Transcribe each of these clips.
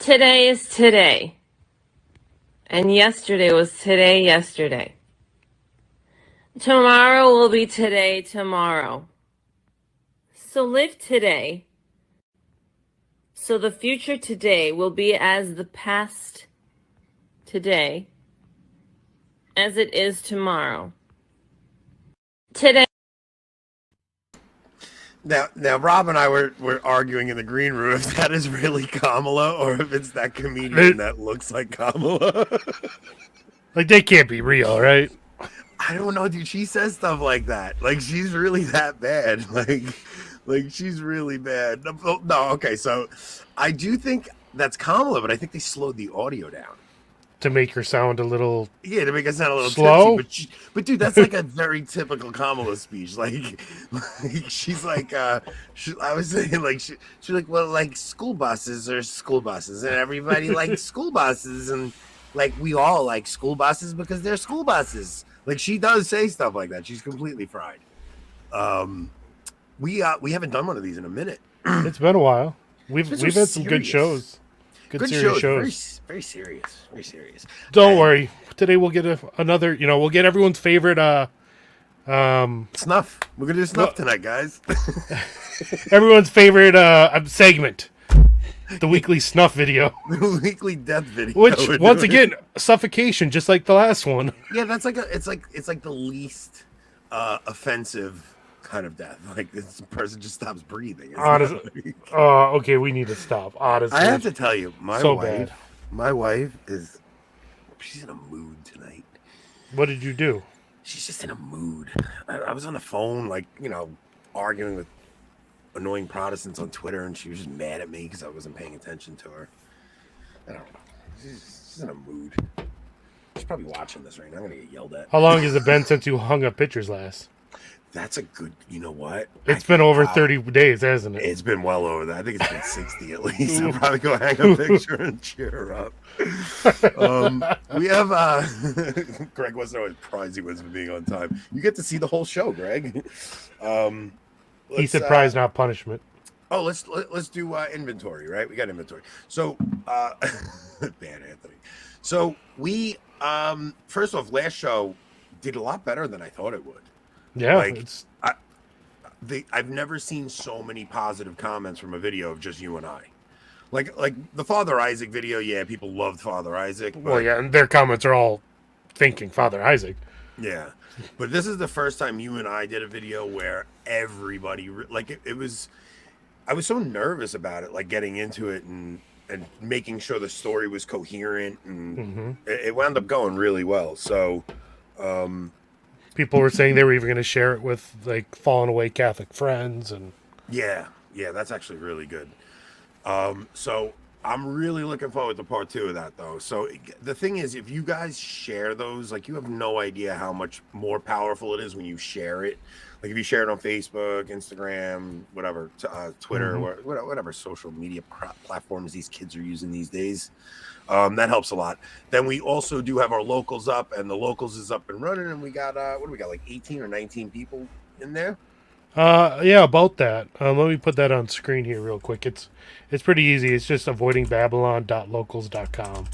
Today is today. And yesterday was today yesterday. Tomorrow will be today tomorrow. So live today. So the future today will be as the past today as it is tomorrow. Today. Now, Rob and I were arguing in the green room if that is really Kamala or if it's that comedian that looks like Kamala. Like, they can't be real, right? I don't know, dude. She says stuff like that. Like, she's really that bad. Like she's really bad. No, okay. So, I do think that's Kamala, but I think they slowed the audio down to make her sound a little to make it sound a little slow. Tipsy, but dude, that's like a very typical Kamala speech. Like she's like, I was saying, like she's like, well, like school buses are school buses, and everybody likes school buses, and like we all like school buses because they're school buses. Like she does say stuff like that. She's completely fried. We haven't done one of these in a minute. It's been a while. We've had some good shows. Good serious shows. Very serious. Very serious. Don't worry. Today we'll get another, we'll get everyone's favorite snuff. We're going to do snuff tonight, guys. Everyone's favorite segment. The weekly snuff video. The weekly death video. Which once again, suffocation just like the last one. Yeah, that's like it's like the least offensive kind of death. Like this person just stops breathing. Honestly. Okay, we need to stop. Honestly. I have to tell you, my wife she's in a mood tonight. What did you do? She's just in a mood. I was on the phone, like, arguing with annoying Protestants on Twitter, and she was just mad at me because I wasn't paying attention to her. I don't know. She's in a mood. She's probably watching this right now. I'm going to get yelled at. How long has it been since you hung up pictures last? That's a good, you know what? It's been over 30 days, hasn't it? It's been well over that. I think it's been 60 at least. I'll probably go hang a picture and cheer her up. We have, Greg wasn't always prized he was for being on time. You get to see the whole show, Greg. He said prize, not punishment. Oh, let's do inventory, right? We got inventory. So, bad Anthony. So we, first off, last show did a lot better than I thought it would. Yeah, I've never seen so many positive comments from a video of just you and I. Like the Father Isaac video, yeah, people loved Father Isaac. Well, yeah, and their comments are all thinking Father Isaac. Yeah, but this is the first time you and I did a video where everybody, like, it was, I was so nervous about it, like getting into it and making sure the story was coherent, and it wound up going really well. So, people were saying they were even going to share it with like fallen away Catholic friends, and yeah, that's actually really good. So I'm really looking forward to part 2 of that, though. So the thing is, if you guys share those, like, you have no idea how much more powerful it is when you share it. Like if you share it on Facebook, Instagram, whatever, Twitter, whatever social media platforms these kids are using these days. That helps a lot. Then we also do have our locals up, and the locals is up and running, and we got what do we got, like 18 or 19 people in there? Yeah, about that. Let me put that on screen here real quick. It's pretty easy. It's just avoidingbabylon.locals.com.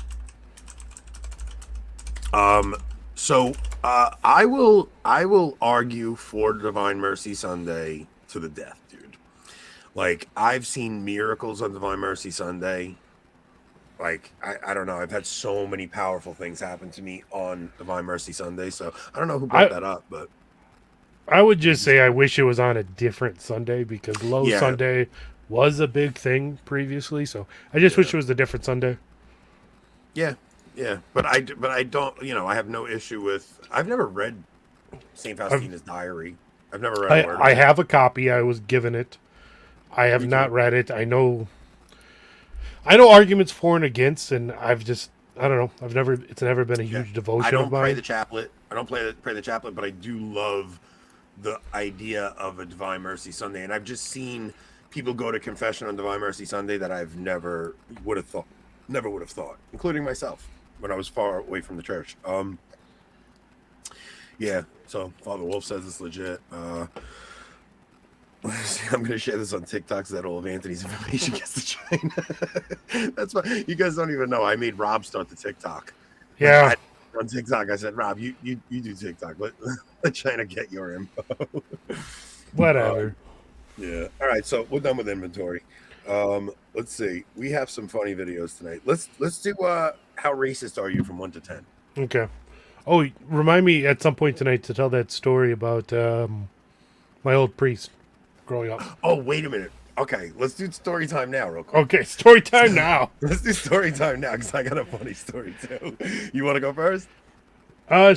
So I will argue for Divine Mercy Sunday to the death, dude. Like, I've seen miracles on Divine Mercy Sunday. Like, I don't know. I've had so many powerful things happen to me on Divine Mercy Sunday. So I don't know who brought that up, but I would just say I wish it was on a different Sunday, because Low Sunday was a big thing previously. So I just wish it was a different Sunday. Yeah. But I don't, I have no issue with, I've never read St. Faustina's diary. I've never read a word of it. I have a copy. I was given it. I have not read it. I know arguments for and against, and I don't know. It's never been a huge devotion of mine. I don't pray the chaplet. I don't pray the chaplet, but I do love the idea of a Divine Mercy Sunday. And I've just seen people go to confession on Divine Mercy Sunday that I've never would have thought, including myself when I was far away from the church. Yeah. So Father Wolf says it's legit. I'm going to share this on TikTok so that all of Anthony's information gets to China. That's why you guys don't even know. I made Rob start the TikTok. Yeah. On TikTok, I said, Rob, you do TikTok. Let China get your info. Whatever. Yeah. All right. So we're done with inventory. Let's see. We have some funny videos tonight. Let's do how racist are you from 1 to 10? Okay. Oh, remind me at some point tonight to tell that story about my old priest growing up. Oh, wait a minute. Okay, let's do story time now, real quick. Okay, story time now. Let's do story time now because I got a funny story too. You want to go first?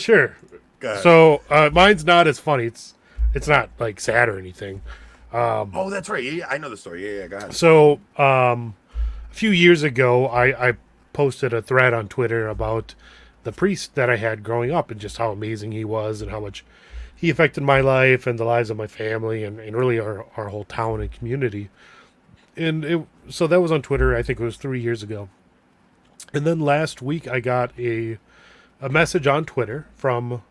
Sure. Go ahead. So mine's not as funny. It's not like sad or anything. Oh, that's right. Yeah, I know the story. Yeah, go ahead. So a few years ago, I posted a thread on Twitter about the priest that I had growing up and just how amazing he was and how much he affected my life and the lives of my family and really our whole town and community. And so that was on Twitter. I think it was 3 years ago. And then last week I got a message on Twitter from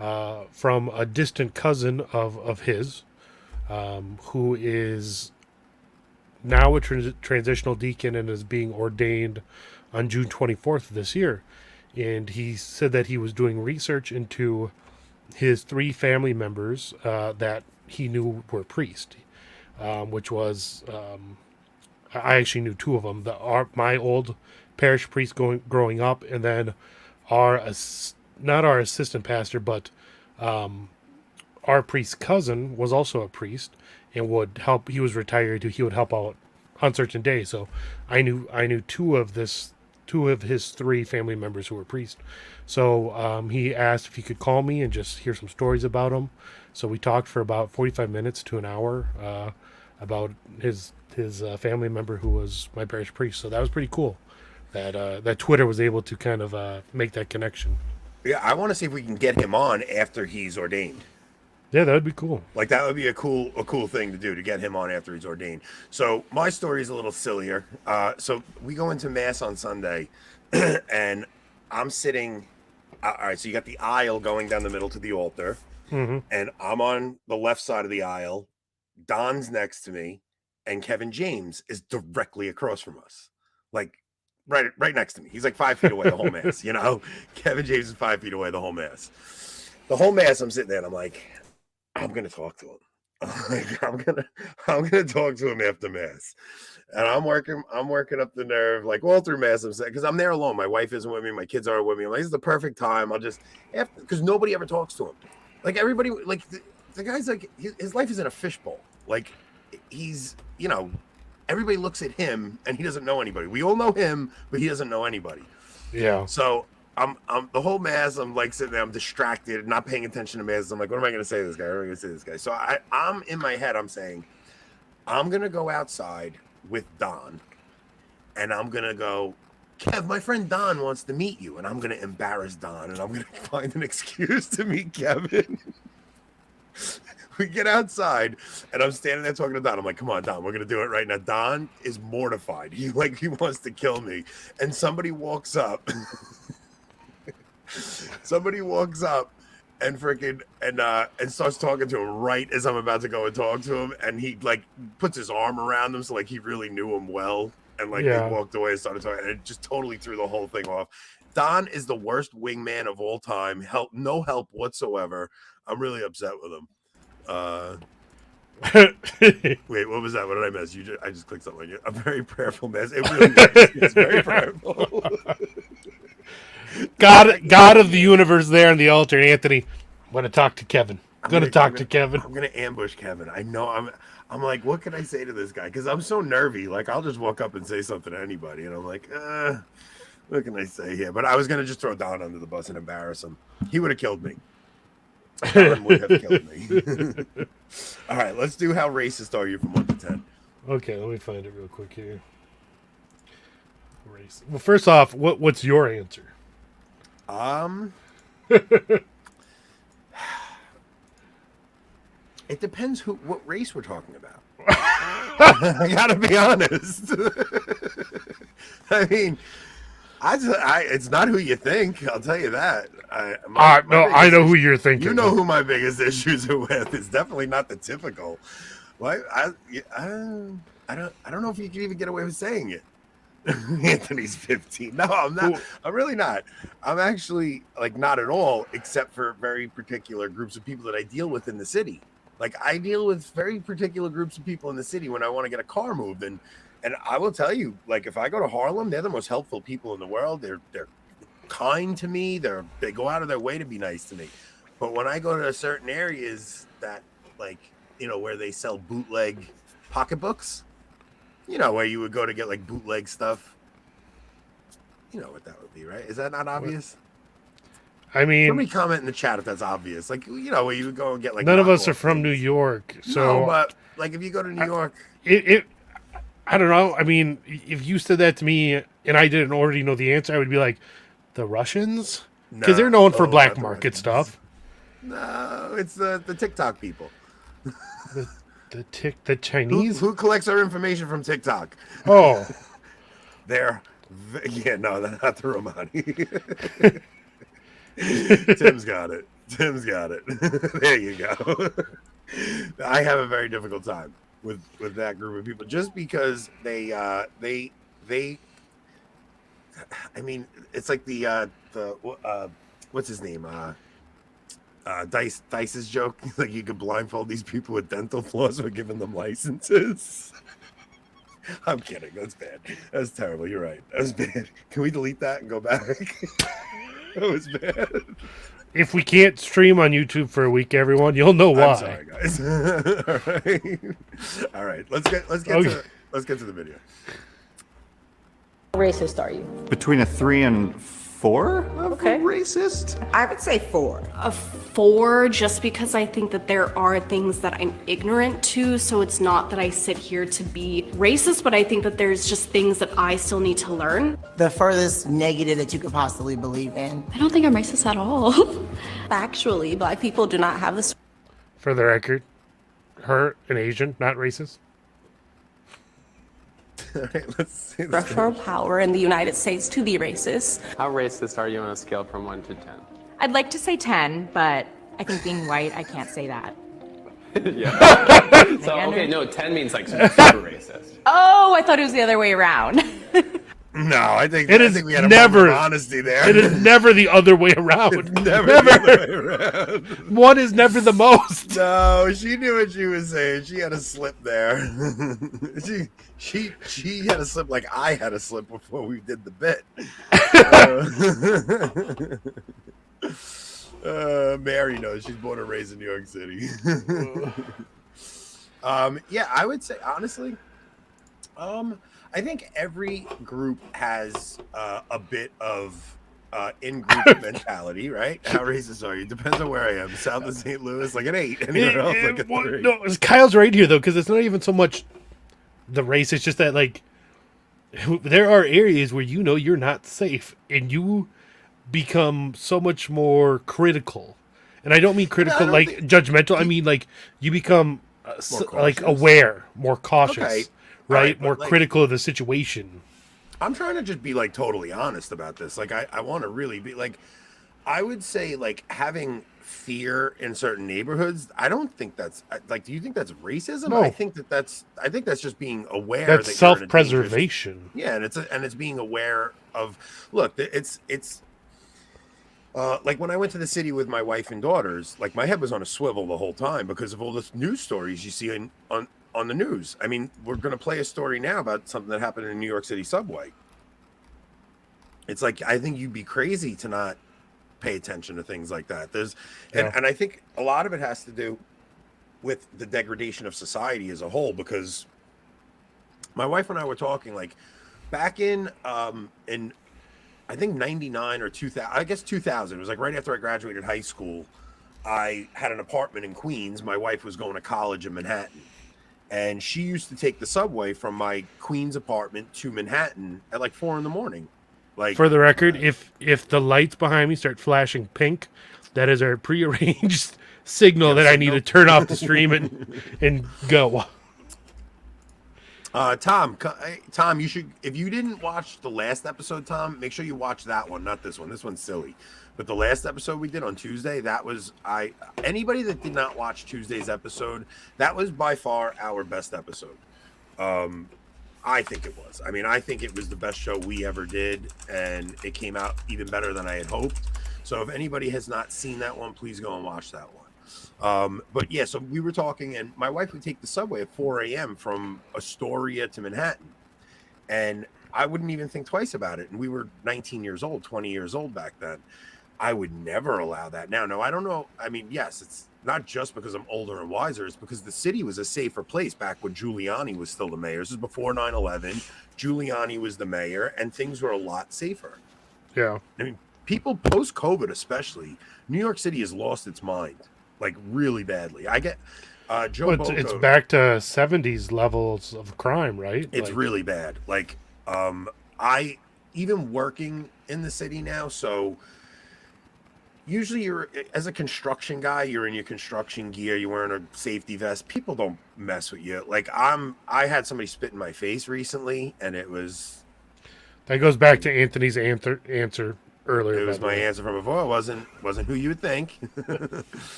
a distant cousin of his, who is now a transitional deacon and is being ordained on June 24th of this year. And he said that he was doing research into his 3 family members that he knew were priests, which was, I actually knew 2 of them. My old parish priest growing up, and then not our assistant pastor, but our priest's cousin was also a priest and would help. He was retired. He would help out on certain days. So I knew 2 of his 3 family members who were priests. So he asked if he could call me and just hear some stories about him. So we talked for about 45 minutes to an hour about his family member who was my parish priest. So that was pretty cool that Twitter was able to kind of make that connection. Yeah, I want to see if we can get him on after he's ordained. Yeah, that would be cool. Like that would be a cool thing to do, to get him on after he's ordained. So my story is a little sillier. So we go into mass on Sunday, and I'm sitting. All right, so you got the aisle going down the middle to the altar, and I'm on the left side of the aisle. Don's next to me, and Kevin James is directly across from us, like right next to me. He's like 5 feet away the whole mass. You know, Kevin James is 5 feet away the whole mass. The whole mass, I'm sitting there, and I'm like, I'm gonna talk to him. I'm gonna talk to him after mass, and I'm working up the nerve like all through mass. I'm saying, because I'm there alone. My wife isn't with me. My kids aren't with me. I'm like, this is the perfect time. I'll just because nobody ever talks to him. Like everybody, like the guy's like his life is in a fishbowl. Like he's everybody looks at him and he doesn't know anybody. We all know him, but he doesn't know anybody. Yeah. So I'm the whole mass. I'm like sitting there. I'm distracted, not paying attention to mass. I'm like, what am I going to say to this guy? What am I going to say to this guy? So I'm in my head. I'm saying, I'm going to go outside with Don, and I'm going to go, Kev, my friend Don wants to meet you, and I'm going to embarrass Don, and I'm going to find an excuse to meet Kevin. We get outside, and I'm standing there talking to Don. I'm like, come on, Don, we're going to do it right now. Don is mortified. He wants to kill me. And somebody walks up. And freaking and starts talking to him right as I'm about to go and talk to him, and he like puts his arm around him, so like he really knew him well, and like they walked away and started talking, and it just totally threw the whole thing off. Don is the worst wingman of all time. No help whatsoever. I'm really upset with him. Wait, what was that? What did I miss? I just clicked something on you. A very prayerful mess. It really was. It's very prayerful. God of the universe there on the altar, Anthony. I'm going to talk to Kevin. I'm going to talk to Kevin. I'm going to ambush Kevin. I know I'm like, what can I say to this guy? Because I'm so nervy. Like, I'll just walk up and say something to anybody. And I'm like, what can I say here? But I was going to just throw Don under the bus and embarrass him. He would have killed me. Don would have killed me. All right, let's do how racist are you from 1 to 10. Okay, let me find it real quick here. Racist. Well, first off, what's your answer? It depends what race we're talking about. I gotta be honest. I mean, it's not who you think. I'll tell you that. I know who you're thinking. You know who my biggest issues are with. It's definitely not the typical. Well, I don't know if you can even get away with saying it. Anthony's 15. No, I'm not. I'm really not. I'm actually like not at all, except for very particular groups of people that I deal with in the city. Like I deal with very particular groups of people in the city when I want to get a car moved, and I will tell you, like if I go to Harlem, they're the most helpful people in the world. They're kind to me. They go out of their way to be nice to me. But when I go to certain areas that like where they sell bootleg pocketbooks. Where you would go to get like bootleg stuff. You know what that would be, right? Is that not obvious? I mean, somebody comment in the chat if that's obvious. Like, where you would go and get like. None of us are from New York, so. No, but like if you go to New York, I don't know. I mean, if you said that to me and I didn't already know the answer, I would be like, the Russians, because they're known for black market stuff. No, it's the TikTok people. The Chinese? Who collects our information from TikTok? Oh. They're not the Romani. Tim's got it. There you go. I have a very difficult time with that group of people just because they I mean, it's like the what's his name? Dice's joke, like you could blindfold these people with dental floss for giving them licenses. I'm kidding. That's bad. That's terrible. You're right. That was bad. Can we delete that and go back? That was bad. If we can't stream on YouTube for a week, everyone, you'll know why. I'm sorry, guys. All right. Let's get to the video. How racist are you? Between a 3 and 4 of racist? I would say 4. A 4 just because I think that there are things that I'm ignorant to, so it's not that I sit here to be racist, but I think that there's just things that I still need to learn. The furthest negative that you could possibly believe in. I don't think I'm racist at all. Factually, black people do not have this. For the record, her an Asian, not racist. All right, let's see Structural power in the United States to be racist. How racist are you on a scale from 1 to 10? I'd like to say 10, but I think being white, I can't say that. Yeah. So, okay, no, 10 means like super racist. Oh, I thought it was the other way around. No, I think we had a never moment of honesty there. It is never the other way around. It's never the other way around. One is never the most. No, she knew what she was saying. She had a slip there. she had a slip like I had a slip before we did the bit. Mary knows. She's born and raised in New York City. Yeah, I would say honestly, I think every group has a bit of in-group mentality, right? How racist are you? Depends on where I am. South of St. Louis, like an 8. Anywhere else, like a 3. No, Kyle's right here though, because it's not even so much the race. It's just that like there are areas where you're not safe, and you become so much more critical. And I don't mean critical judgmental. I mean like you become like aware, more cautious. Okay. Right? More critical of the situation. I'm trying to just be like totally honest about this. Like I want to really be like, I would say like having fear in certain neighborhoods. I don't think that's like, do you think that's racism? No. I think that's just being aware. That's that self-preservation. Yeah. And it's being aware of, look, it's like when I went to the city with my wife and daughters, like my head was on a swivel the whole time because of all the news stories you see on the news. I mean, we're going to play a story now about something that happened in New York City subway. It's like, I think you'd be crazy to not pay attention to things like that. And I think a lot of it has to do with the degradation of society as a whole, because my wife and I were talking like back in I think 99 or 2000, I guess 2000, it was like right after I graduated high school. I had an apartment in Queens. My wife was going to college in Manhattan. And she used to take the subway from my Queens apartment to Manhattan at like 4 a.m. Like, for the record, if the lights behind me start flashing pink, that is our prearranged signal that I need to turn off the stream and go. Tom, you should. If you didn't watch the last episode, Tom, make sure you watch that one, not this one. This one's silly, but the last episode we did on Tuesday, that was anybody that did not watch Tuesday's episode, that was by far our best episode. I think it was. I mean, I think it was the best show we ever did, and it came out even better than I had hoped. So if anybody has not seen that one, please go and watch that one. But yeah, so we were talking, and my wife would take the subway at 4 a.m. from Astoria to Manhattan, and I wouldn't even think twice about it. And we were 19 years old, 20 years old back then. I would never allow that now. No, I don't know. I mean, yes, it's not just because I'm older and wiser. It's because the city was a safer place back when Giuliani was still the mayor. This is before 9/11. Giuliani was the mayor, and things were a lot safer. Yeah. I mean, people post-COVID especially, New York City has lost its mind. Like really badly. I get Joe Boco, it's back to 70s levels of crime, right? It's really bad. Like I even working in the city now, so usually you're as a construction guy, you're in your construction gear, you're wearing a safety vest. People don't mess with you. Like I had somebody spit in my face recently, and it was that goes back to Anthony's answer earlier. It was my answer from before. It wasn't who you would think.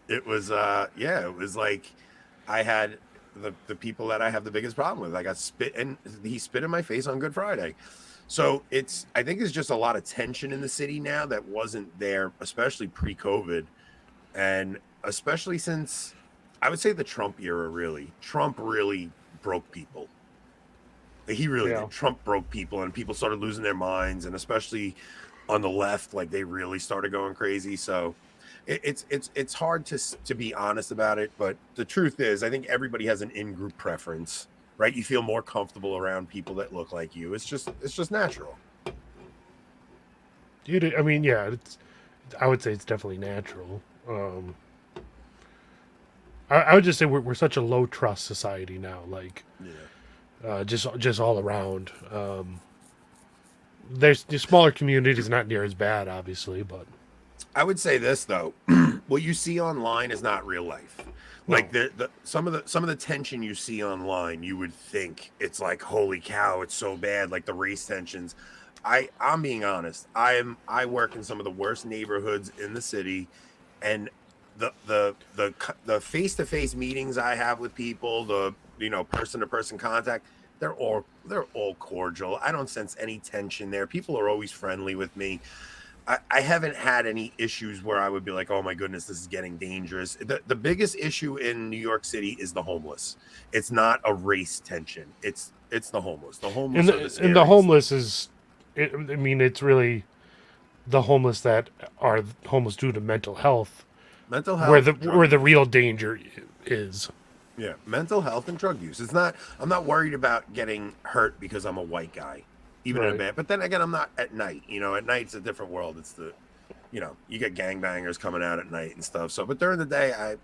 It was it was like I had the people that I have the biggest problem with. I got spit, and he spit in my face on Good Friday. So I think there's just a lot of tension in the city now that wasn't there, especially pre-COVID, and especially since I would say the Trump era. Trump really broke people. He really did. Trump broke people, and people started losing their minds, and especially on the left, like they really started going crazy. So it's hard to be honest about it, but the truth is, I think everybody has an in-group preference, right? You feel more comfortable around people that look like you. It's just natural. Dude, I mean, yeah, I would say it's definitely natural. I would just say we're such a low trust society now, like just all around. There's smaller communities, not near as bad, obviously, but I would say this though, what you see online is not real life. Like some of the tension you see online, you would think it's like, holy cow, it's so bad, like the race tensions. I'm being honest. I work in some of the worst neighborhoods in the city, and the face-to-face meetings I have with people, the person-to-person contact, they're all cordial. I don't sense any tension there. People are always friendly with me. I haven't had any issues where I would be like, oh my goodness, this is getting dangerous. The biggest issue in New York City is the homeless. It's not a race tension. It's the homeless. The homeless and the homeless is, I mean, it's really the homeless that are homeless due to mental health. Mental health, where the real danger is. Yeah, mental health and drug use. I'm not worried about getting hurt because I'm a white guy. Even in a band, but then again, I'm not at night. At night it's a different world. It's you get gangbangers coming out at night and stuff. So, but during the day,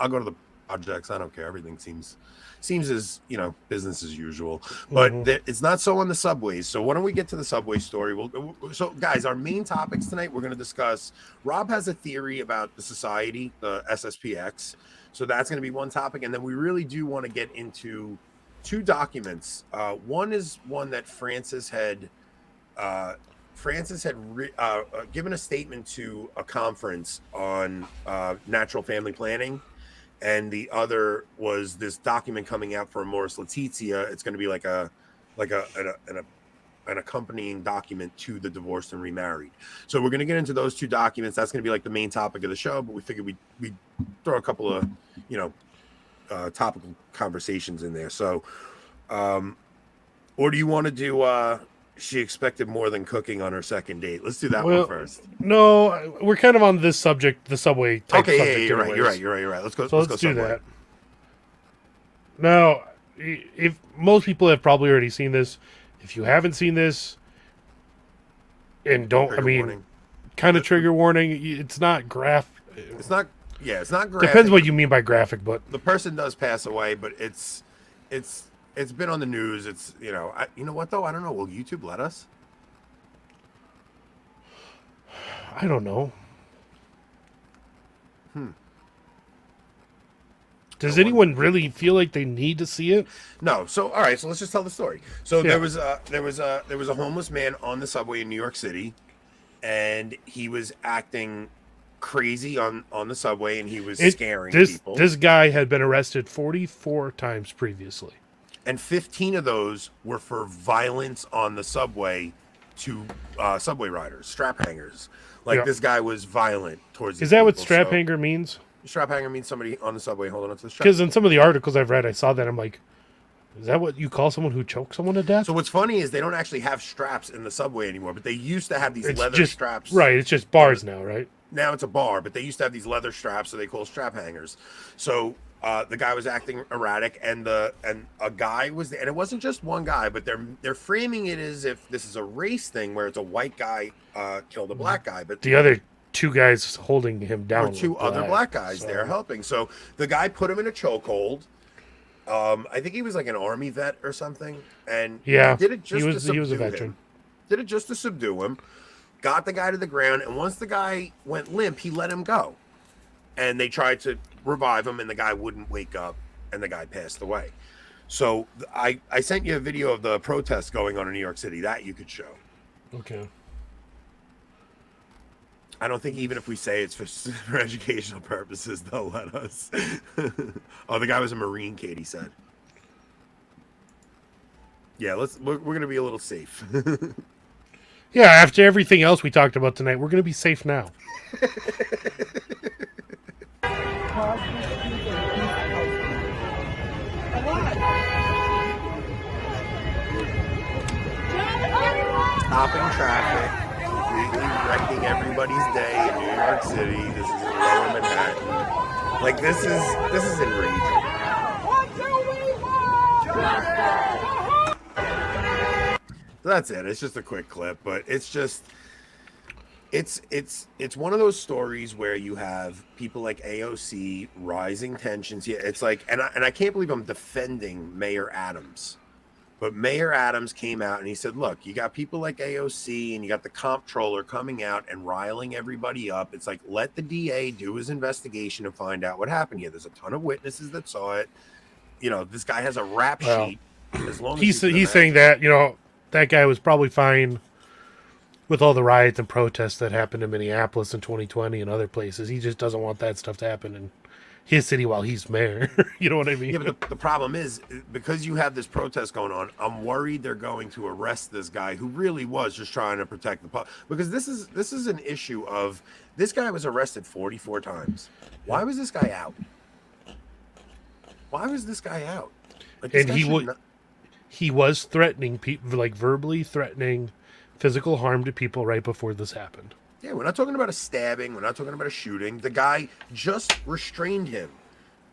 I'll go to the projects. I don't care. Everything seems as business as usual. But it's not so on the subways. So why don't we get to the subway story? So guys, our main topics tonight, we're going to discuss. Rob has a theory about the society, the SSPX. So that's going to be one topic, and then we really do want to get into two documents. One is one that Francis had given a statement to a conference on natural family planning, and the other was this document coming out for Amoris Laetitia. It's going to be like an accompanying document to the divorced and remarried. So we're going to get into those two documents. That's going to be like the main topic of the show, but we figured we'd throw a couple of topical conversations in there. So or do you want to do she expected more than cooking on her second date? Let's do that one first. No, we're kind of on this subject, the subway type subject. Okay, you're right. Let's go do subway. that. Now, if most people have probably already seen this, if you haven't seen this and kind of trigger warning, it's not it's not graphic. Depends what you mean by graphic, but the person does pass away, but it's been on the news. It's you know what though? I don't know. Will YouTube let us? I don't know. Does anyone really feel like they need to see it? No. So all right. So let's just tell the story. So there was a homeless man on the subway in New York City, and he was acting crazy on the subway, and he was scaring people. This guy had been arrested 44 times previously, and 15 of those were for violence on the subway to subway riders, strap hangers. Like this guy was violent towards. Is that what strap hanger means? Strap hanger means somebody on the subway holding onto the strap. Because in some of the articles I've read, I saw that. I'm like, is that what you call someone who chokes someone to death? So what's funny is they don't actually have straps in the subway anymore, but they used to have these leather straps. Right, it's just bars now, right? Now it's a bar, but they used to have these leather straps, so they call strap hangers. So the guy was acting erratic, and a guy was there, and it wasn't just one guy, but they're framing it as if this is a race thing where it's a white guy killed a black guy, but the other two guys holding him down, or two other black guys there helping. So the guy put him in a chokehold. I think he was like an army vet or something, and he did it just to subdue he was a veteran. Him. Did it just to subdue him. Got the guy to the ground, and once the guy went limp, he let him go. And they tried to revive him, and the guy wouldn't wake up, and the guy passed away. So I sent you a video of the protests going on in New York City that you could show. Okay. I don't think even if we say it's for educational purposes, they'll let us. Oh, the guy was a Marine, Katie said. Yeah, we're going to be a little safe. Yeah, after everything else we talked about tonight, we're going to be safe now. Stopping traffic. Completely wrecking everybody's day in New York City. This is in Lower Manhattan. Like this is enraging. So that's it. It's just a quick clip, but it's just it's one of those stories where you have people like AOC rising tensions. Yeah, it's like, and I can't believe I'm defending Mayor Adams. But Mayor Adams came out and he said, look, you got people like AOC and you got the comptroller coming out and riling everybody up. It's like, let the DA do his investigation and find out what happened here. There's a ton of witnesses that saw it. You know, this guy has a rap sheet. As long as he's saying that, you know, that guy was probably fine with all the riots and protests that happened in Minneapolis in 2020 and other places. He just doesn't want that stuff to happen in his city while he's mayor. You know what I mean? Yeah, but the problem is, because you have this protest going on, I'm worried they're going to arrest this guy who really was just trying to protect the public. Because this is an issue of, this guy was arrested 44 times. Why was this guy out? Why was this guy out? Like, and he was threatening people, like verbally threatening physical harm to people right before this happened. Yeah, we're not talking about a stabbing. We're not talking about a shooting. The guy just restrained him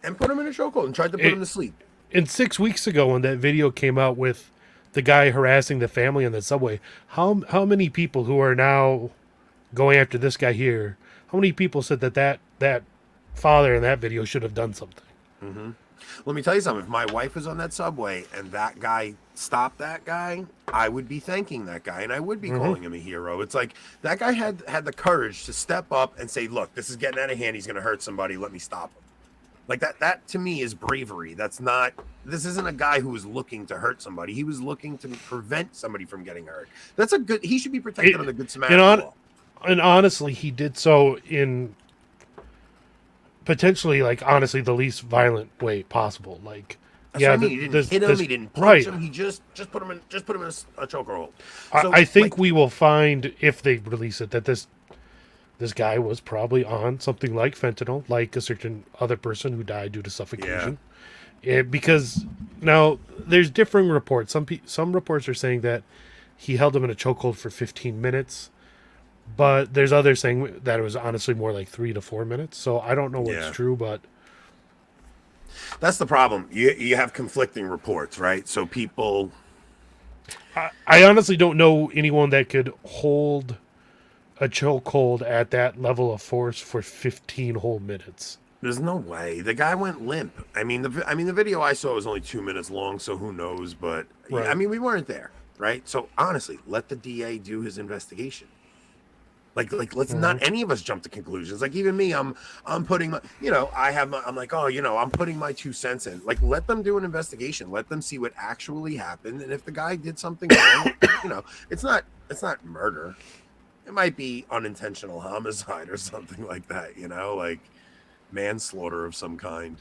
and put him in a chokehold and tried to put him to sleep. And 6 weeks ago, when that video came out with the guy harassing the family on the subway, how many people who are now going after this guy here, how many people said that father in that video should have done something? Mm-hmm. Let me tell you something. If my wife was on that subway and that guy stopped that guy, I would be thanking that guy and I would be calling him a hero. It's like that guy had the courage to step up and say, look, this is getting out of hand. He's going to hurt somebody. Let me stop him. Like that to me is bravery. This isn't a guy who was looking to hurt somebody. He was looking to prevent somebody from getting hurt. He should be protected under the Good Samaritan law. And honestly, he did so in potentially, like, honestly, the least violent way possible. Like, that's what I mean. He didn't hit him. He didn't punch him. He just put him in a chokehold. So, I think we will find, if they release it, that this guy was probably on something like fentanyl, like a certain other person who died due to suffocation. Yeah. Because now there's differing reports. Some reports are saying that he held him in a chokehold for 15 minutes. But there's others saying that it was honestly more like 3 to 4 minutes. So I don't know what's true, but that's the problem. You have conflicting reports, right? So people, I honestly don't know anyone that could hold a chokehold at that level of force for 15 whole minutes. There's no way. The guy went limp. I mean, the video I saw was only 2 minutes long, so who knows? But right. I mean, we weren't there, right? So honestly, let the DA do his investigation. Like let's not any of us jump to conclusions. Like even me, I'm putting my, I'm like, oh, I'm putting my 2 cents in. Like let them do an investigation. Let them see what actually happened. And if the guy did something wrong, it's not murder. It might be unintentional homicide or something like that, like manslaughter of some kind.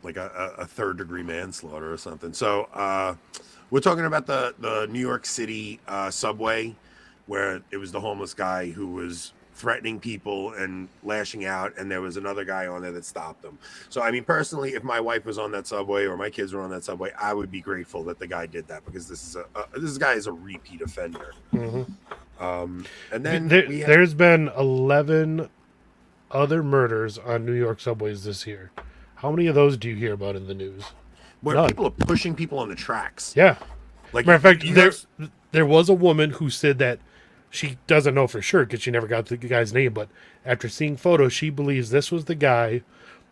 Like a 3rd degree manslaughter or something. So we're talking about the New York City subway, where it was the homeless guy who was threatening people and lashing out, and there was another guy on there that stopped him. So, I mean, personally, if my wife was on that subway or my kids were on that subway, I would be grateful that the guy did that, because this guy is a repeat offender. And then there's been 11 other murders on New York subways this year. How many of those do you hear about in the news? Where None. people are pushing people on the tracks. Yeah. Like, matter of fact, there was a woman who said that she doesn't know for sure because she never got the guy's name, but after seeing photos, she believes this was the guy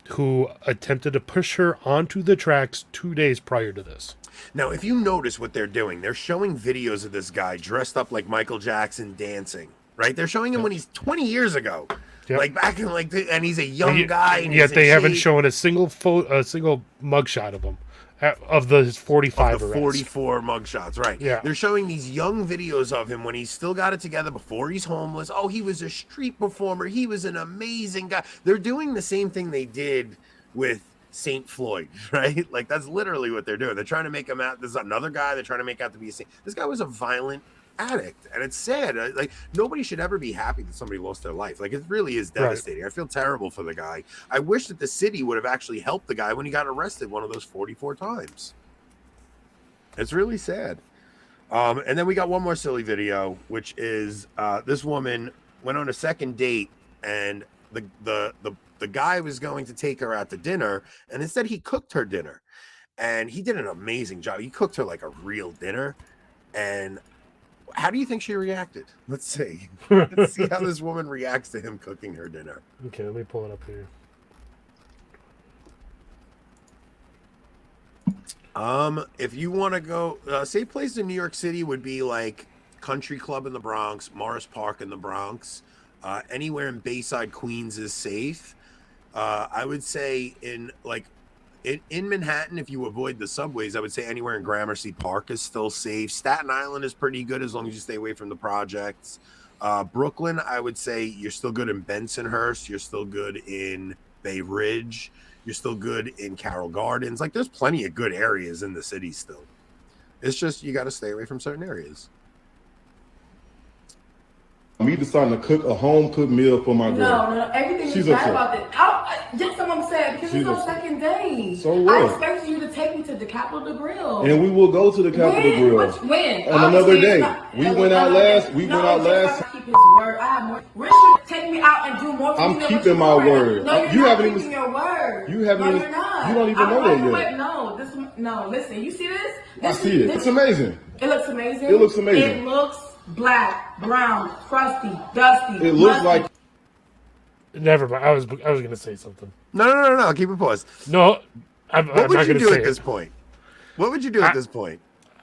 who attempted to push her onto the tracks 2 days prior to this. Now, if you notice what they're doing, they're showing videos of this guy dressed up like Michael Jackson dancing, right? They're showing him when he's 20 years ago. Yep. Like back in and he's a young guy. And yet they haven't shown a single mugshot of him. Of the 45 of the 44 mugshots, right? Yeah, they're showing these young videos of him when he's still got it together, before he's homeless. Oh, he was a street performer. He was an amazing guy. They're doing the same thing they did with Saint Floyd, right? Like that's literally what they're doing. They're trying to make him out. There's another guy they're trying to make out to be a saint. This guy was a violent addict, and it's sad. Like nobody should ever be happy that somebody lost their life. Like it really is devastating. Right. I feel terrible for the guy. I wish that the city would have actually helped the guy when he got arrested one of those 44 times. It's really sad. And then we got one more silly video, which is this woman went on a second date, and the guy was going to take her out to dinner, and instead he cooked her dinner, and he did an amazing job. He cooked her like a real dinner. And how do you think she reacted? Let's see. Let's see how this woman reacts to him cooking her dinner. Okay, let me pull it up here. If you want to go, safe place in New York City would be like Country Club in the Bronx, Morris Park in the Bronx. Anywhere in Bayside, Queens is safe. I would say in Manhattan, if you avoid the subways, I would say anywhere in Gramercy Park is still safe. Staten Island is pretty good as long as you stay away from the projects. Brooklyn, I would say you're still good in Bensonhurst. You're still good in Bay Ridge. You're still good in Carroll Gardens. Like, there's plenty of good areas in the city still. It's just you got to stay away from certain areas. Me deciding to cook a home-cooked meal for my girl. No, everything She's you said upset. about it. Just someone said, because it's our second day. So what? I expected you to take me to the Capitol Grill. And we will go to the Capitol Grill. When? On another day. We went out last. Keep his word. I have more. Rich should take me out and do more. I'm keeping my word. No, you haven't even keeping your word. You haven't even. You're not. You don't even know that yet. No, listen. You see this? I see it. It's amazing. It looks amazing. It looks amazing. It looks black, brown, crusty, dusty. It looks like. Never mind. I was going to say something. No. Keep it paused. No, I'm what not would you going to do say at this point? What would you do at this point?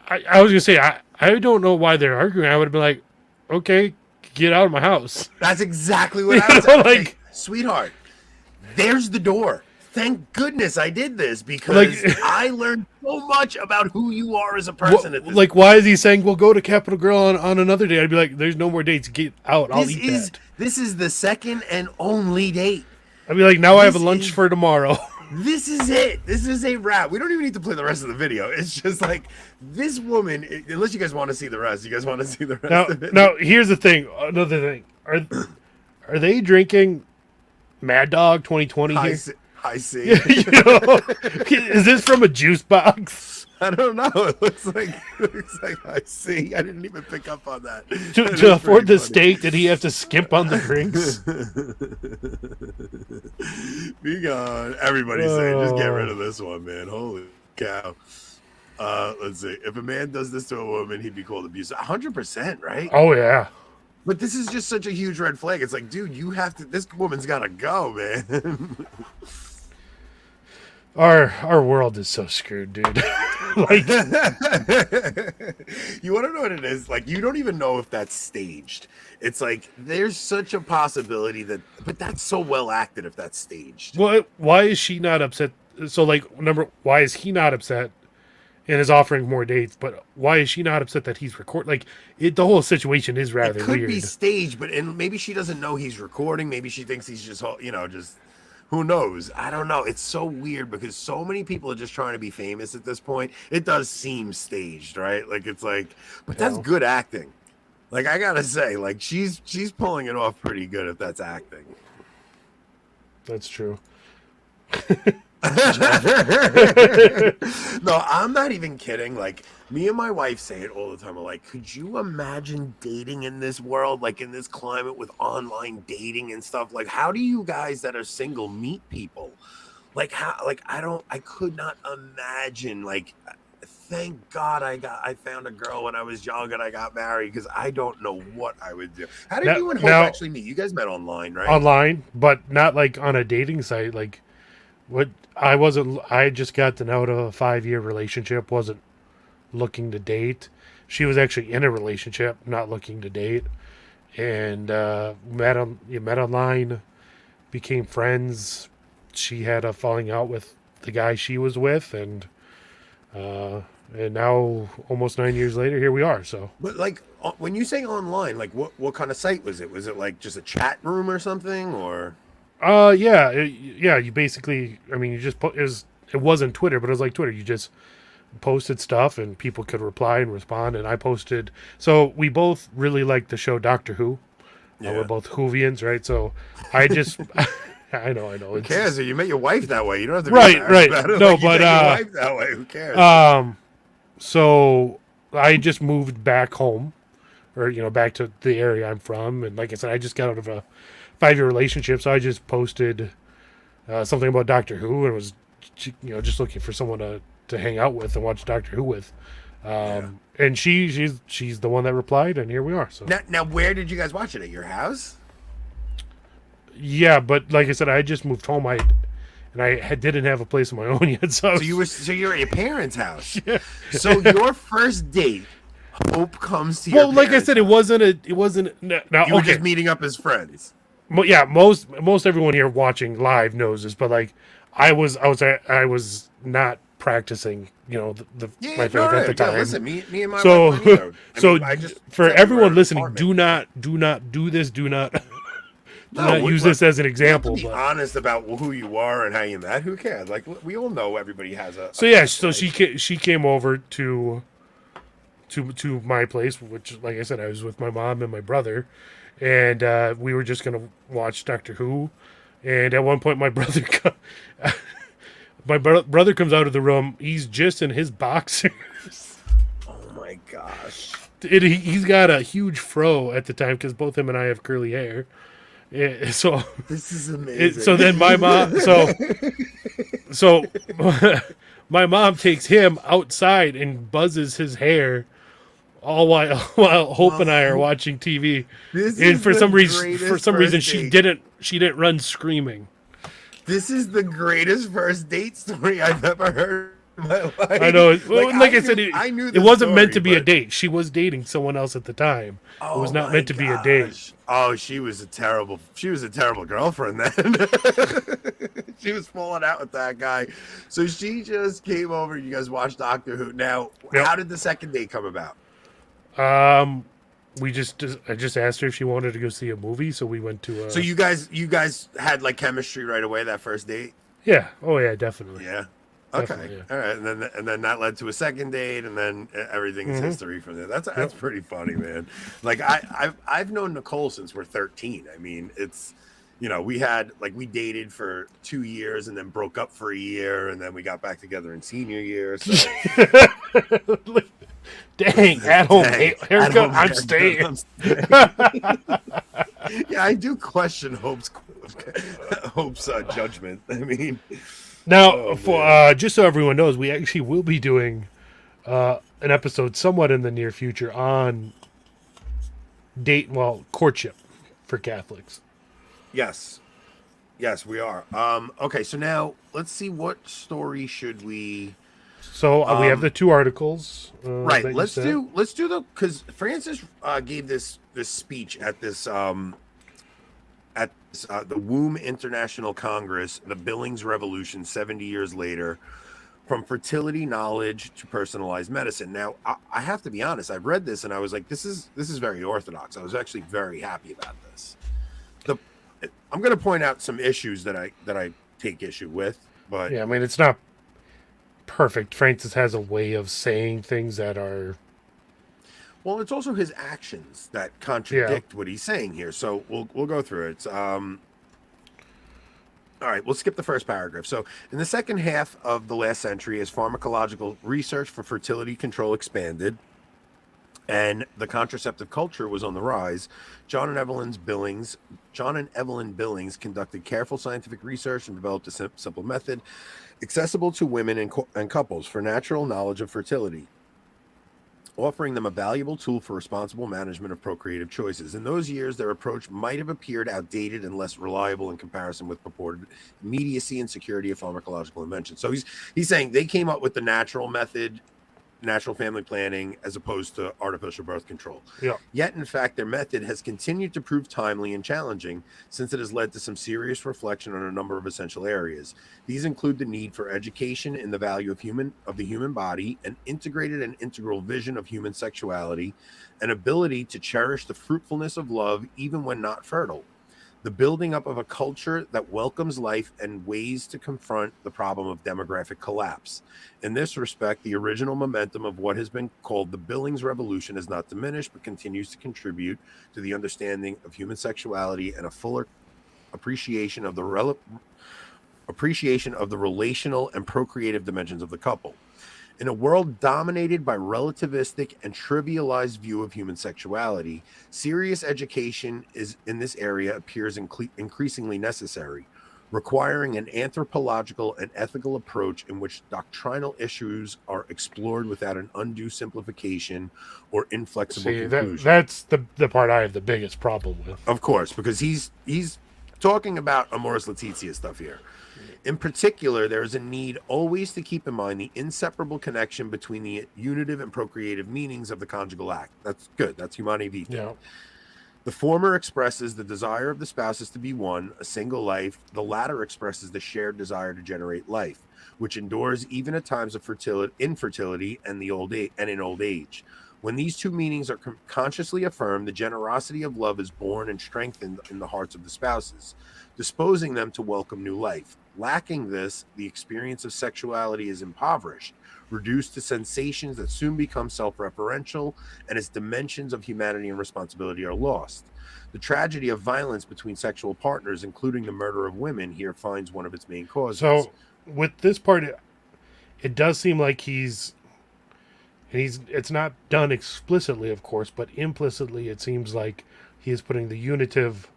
I was going to say, I don't know why they're arguing. I would have been like, okay, get out of my house. That's exactly what I was saying. Like, sweetheart, there's the door. Thank goodness I did this, because I learned so much about who you are as a person. At this point. Why is he saying we'll go to Capitol Grill on another day? I'd be like, there's no more dates. Get out. I'll eat that. This is the second and only date. I'd be like, now I have a lunch for tomorrow. This is it. This is a wrap. We don't even need to play the rest of the video. It's just like this woman, unless you guys want to see the rest. You guys want to see the rest of it? Now, here's the thing. Another thing. Are they drinking Mad Dog 2020 here? I see. Is this from a juice box? I don't know. It looks like I see. I didn't even pick up on that. To afford the steak, did he have to skimp on the drinks? Be gone. Everybody's saying, just get rid of this one, man. Holy cow. Let's see. If a man does this to a woman, he'd be called abusive. 100%, right? Oh, yeah. But this is just such a huge red flag. It's like, dude, you have to. This woman's got to go, man. Our world is so screwed, dude. Like, you want to know what it is? Like, you don't even know if that's staged. It's like there's such a possibility but that's so well acted if that's staged. well, why is she not upset? So, like, why is he not upset and is offering more dates? But why is she not upset that he's recording? Like, the whole situation is rather It could weird. be staged, and maybe she doesn't know he's recording. Maybe she thinks he's just, just who knows? I don't know. It's so weird because so many people are just trying to be famous at this point. It does seem staged, right? Like, it's like, but that's good acting. Like, I gotta say, like, she's pulling it off pretty good if that's acting. That's true. No, I'm not even kidding. Like, me and my wife say it all the time. We're like, could you imagine dating in this world, like in this climate with online dating and stuff? Like, how do you guys that are single meet people? Like, how? Like, I could not imagine. Like, thank God I found a girl when I was young and I got married, because I don't know what I would do. How did you and Hope actually meet? You guys met online, right? Online, but not like on a dating site. Like, I just gotten out of a 5-year relationship, wasn't looking to date. She was actually in a relationship, not looking to date. And met online, became friends. She had a falling out with the guy she was with, and now almost 9 years later, here we are. So, but like, when you say online, like what kind of site was it? Was it like just a chat room or something, or? Yeah. You basically, I mean, you just it wasn't Twitter, but it was like Twitter. You just posted stuff and people could reply and respond. And I posted, so we both really like the show Doctor Who. Yeah. We're both Whovians, right? So I just, I know. Who cares? You met your wife that way. You don't have to right. No, like, but your wife that way. Who cares? So I just moved back home, or back to the area I'm from, and like I said, I just got out of a 5-year relationship, so I just posted something about Doctor Who and was just looking for someone to hang out with and watch Doctor Who with. And she's the one that replied, and here we are. So now where did you guys watch it? At your house? Yeah, but like I said, I just moved home. I didn't have a place of my own yet. So you're at your parents' house. Yeah. So your first date, Hope comes to your Well, like I said, it wasn't. Now, you were just meeting up as friends. Yeah, most everyone here watching live knows this, but like I was not practicing, my faith at the time. Yeah, listen, me and my wife for everyone listening, do not do this. Do not use this as an example. Be honest about who you are and how you met. Who cares? Like, we all know everybody has a. So she came over to my place, which, like I said, I was with my mom and my brother. And we were just going to watch Doctor Who. And at one point, my brother brother comes out of the room. He's just in his boxers. Oh, my gosh. He's got a huge fro at the time because both him and I have curly hair. So this is amazing. So then my mom... So my mom takes him outside and buzzes his hair all while Hope and I are watching TV, and for some reason she didn't run screaming. This is the greatest first date story I've ever heard in my life. I know. Like I said, I knew it wasn't meant to be a date. She was dating someone else at the time. It was not meant to be a date. Oh, she was a terrible girlfriend then. She was falling out with that guy. So she just came over. You guys watched Doctor Who. Now, how did the second date come about? I just asked her if she wanted to go see a movie, so we went to. So you guys had like chemistry right away that first date? Yeah. Oh yeah, definitely. Yeah. Okay. Yeah. All right. And then that led to a second date, and then everything is history from there. That's pretty funny, man. Like I've known Nicole since we're 13. I mean, it's. We dated for 2 years and then broke up for a year, and then we got back together in senior year. So. Dang, at home haircut, I'm staying. Yeah, I do question Hope's judgment. I mean, now, just so everyone knows, we actually will be doing an episode somewhat in the near future on courtship for Catholics. Yes, we are. Okay, so now let's see, what story should we So we have the two articles. Right. that you Let's said. do the because Francis gave this speech at this the Womb International Congress, the Billings Revolution, 70 years later, from fertility knowledge to personalized medicine. Now, I have to be honest. I've read this and I was like, this is very orthodox. I was actually very happy about this. I'm going to point out some issues that I take issue with, but yeah, I mean, it's not perfect. Francis has a way of saying things that are. Well, it's also his actions that contradict what he's saying here. So we'll go through it. All right, we'll skip the first paragraph. So in the second half of the last century, as pharmacological research for fertility control expanded and the contraceptive culture was on the rise, John and Evelyn Billings conducted careful scientific research and developed a simple method accessible to women and couples for natural knowledge of fertility, offering them a valuable tool for responsible management of procreative choices. In those years, their approach might have appeared outdated and less reliable in comparison with purported immediacy and security of pharmacological invention. So he's saying they came up with the natural method, natural family planning, as opposed to artificial birth control. Yeah. Yet, in fact, their method has continued to prove timely and challenging, since it has led to some serious reflection on a number of essential areas. These include the need for education in the value of the human body, an integrated and integral vision of human sexuality, an ability to cherish the fruitfulness of love even when not fertile, the building up of a culture that welcomes life, and ways to confront the problem of demographic collapse. In this respect, the original momentum of what has been called the Billings Revolution has not diminished, but continues to contribute to the understanding of human sexuality and a fuller appreciation of the relational and procreative dimensions of the couple. In a world dominated by relativistic and trivialized view of human sexuality, serious education in this area appears increasingly necessary, requiring an anthropological and ethical approach in which doctrinal issues are explored without an undue simplification or inflexible conclusion. That's the part I have the biggest problem with. Of course, because he's talking about Amoris Laetitia stuff here. In particular, there is a need always to keep in mind the inseparable connection between the unitive and procreative meanings of the conjugal act. That's good. That's Humani Vitae. Yeah. The former expresses the desire of the spouses to be one, a single life. The latter expresses the shared desire to generate life, which endures even at times of infertility and in old age. When these two meanings are consciously affirmed, the generosity of love is born and strengthened in the hearts of the spouses, disposing them to welcome new life. Lacking this, the experience of sexuality is impoverished, reduced to sensations that soon become self-referential, and its dimensions of humanity and responsibility are lost. The tragedy of violence between sexual partners, including the murder of women, here finds one of its main causes. So, with this part, it does seem like it's not done explicitly, of course, but implicitly it seems like he is putting the unitive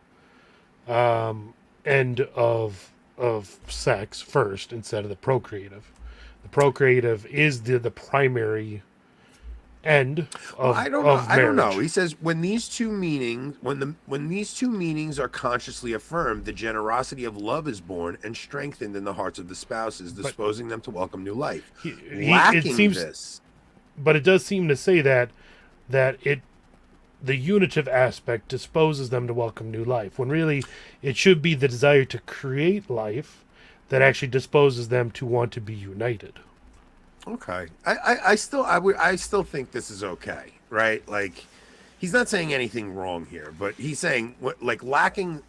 end of sex first instead of the procreative. The procreative is the primary end of I don't know. marriage. He says when these two meanings are consciously affirmed, the generosity of love is born and strengthened in the hearts of the spouses, disposing them to welcome new life. Lacking this. But it does seem to say that the unitive aspect disposes them to welcome new life, when really it should be the desire to create life that actually disposes them to want to be united. Okay. I still think this is okay, right? Like, he's not saying anything wrong here, but he's saying like lacking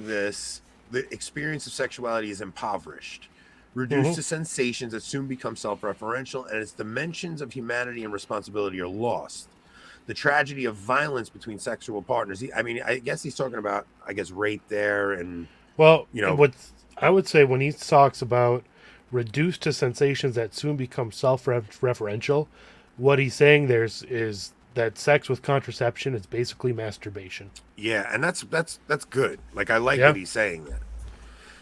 this, the experience of sexuality is impoverished, reduced to sensations that soon become self-referential, and its dimensions of humanity and responsibility are lost. The tragedy of violence between sexual partners. I guess he's talking about, rape there, and what I would say when he talks about reduced to sensations that soon become self-referential, what he's saying there is that sex with contraception is basically masturbation. Yeah, and that's good. Like, I like that he's saying that.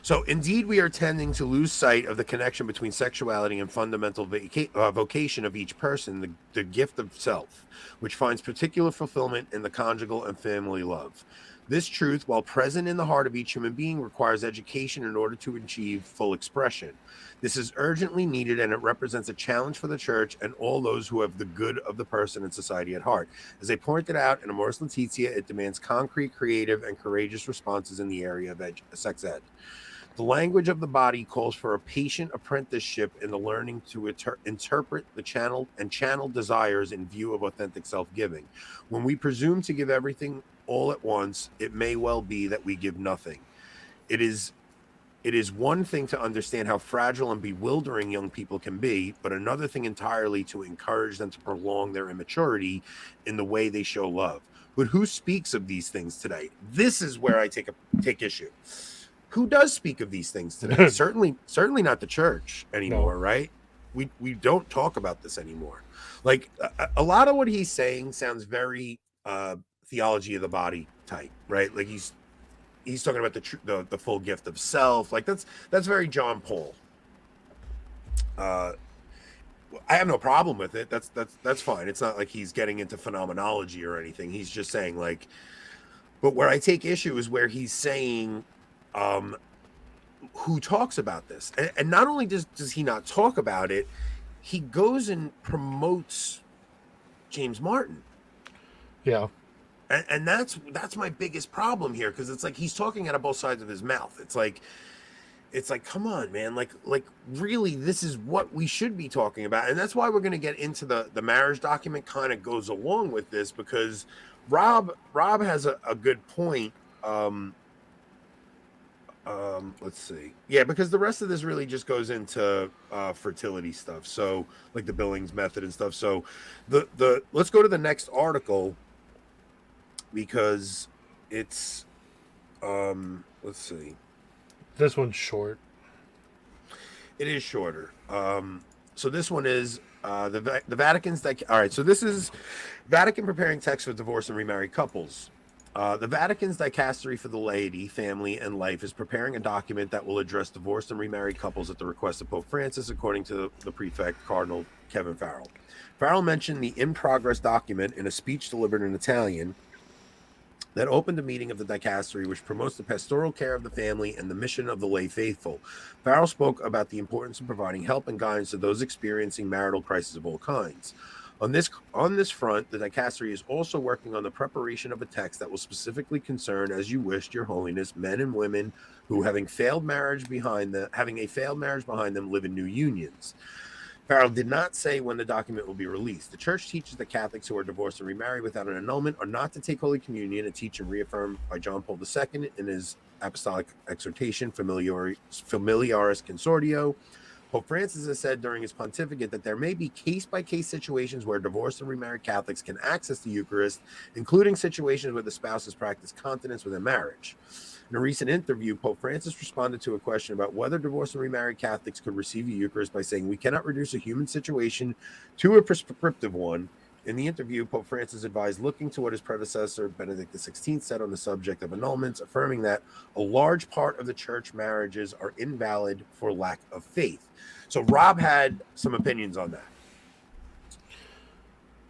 So, indeed, we are tending to lose sight of the connection between sexuality and fundamental vocation of each person, the gift of self, which finds particular fulfillment in the conjugal and family love. This truth, while present in the heart of each human being, requires education in order to achieve full expression. This is urgently needed, and it represents a challenge for the church and all those who have the good of the person and society at heart. As they pointed out in Amoris Laetitia, it demands concrete, creative, and courageous responses in the area of sex ed. The language of the body calls for a patient apprenticeship in the learning to interpret the channel desires in view of authentic self-giving. When we presume to give everything all at once, it may well be that we give nothing. It is one thing to understand how fragile and bewildering young people can be, but another thing entirely to encourage them to prolong their immaturity in the way they show love. But who speaks of these things today? This is where I take issue. Who does speak of these things today? certainly not the church anymore, right? We don't talk about this anymore. Like a lot of what he's saying sounds very theology of the body type, right? Like he's talking about the full gift of self. Like that's very John Paul. I have no problem with it. That's fine. It's not like he's getting into phenomenology or anything. He's just saying like, but where I take issue is where he's saying, who talks about this, and not only does he not talk about it, he goes and promotes James Martin. Yeah. And that's my biggest problem here, because it's like he's talking out of both sides of his mouth. It's like, come on, man. Like really, this is what we should be talking about. And that's why we're going to get into the marriage document kind of goes along with this, because Rob has a good point. Let's see. Yeah, because the rest of this really just goes into fertility stuff. So like the Billings method and stuff. So the let's go to the next article, because it's let's see. This one's short. It is shorter. So this one is the Vatican's all right. So this is Vatican preparing text for divorce and remarried couples. The Vatican's dicastery for the laity, family, and life is preparing a document that will address divorced and remarried couples at the request of Pope Francis, according to the prefect, Cardinal Kevin Farrell. Farrell mentioned the in-progress document in a speech delivered in Italian that opened a meeting of the dicastery, which promotes the pastoral care of the family and the mission of the lay faithful. Farrell spoke about the importance of providing help and guidance to those experiencing marital crises of all kinds. On this front, the dicastery is also working on the preparation of a text that will specifically concern, as you wished, Your Holiness, men and women who, having a failed marriage behind them, live in new unions. Farrell did not say when the document will be released. The Church teaches that Catholics who are divorced and remarried without an annulment are not to take Holy Communion, a teaching reaffirmed by John Paul II in his apostolic exhortation, Familiaris Consortio. Pope Francis has said during his pontificate that there may be case-by-case situations where divorced and remarried Catholics can access the Eucharist, including situations where the spouses practice continence within marriage. In a recent interview, Pope Francis responded to a question about whether divorced and remarried Catholics could receive the Eucharist by saying, "We cannot reduce a human situation to a prescriptive one." In the interview, Pope Francis advised looking to what his predecessor, Benedict XVI, said on the subject of annulments, affirming that a large part of the church marriages are invalid for lack of faith. So Rob had some opinions on that.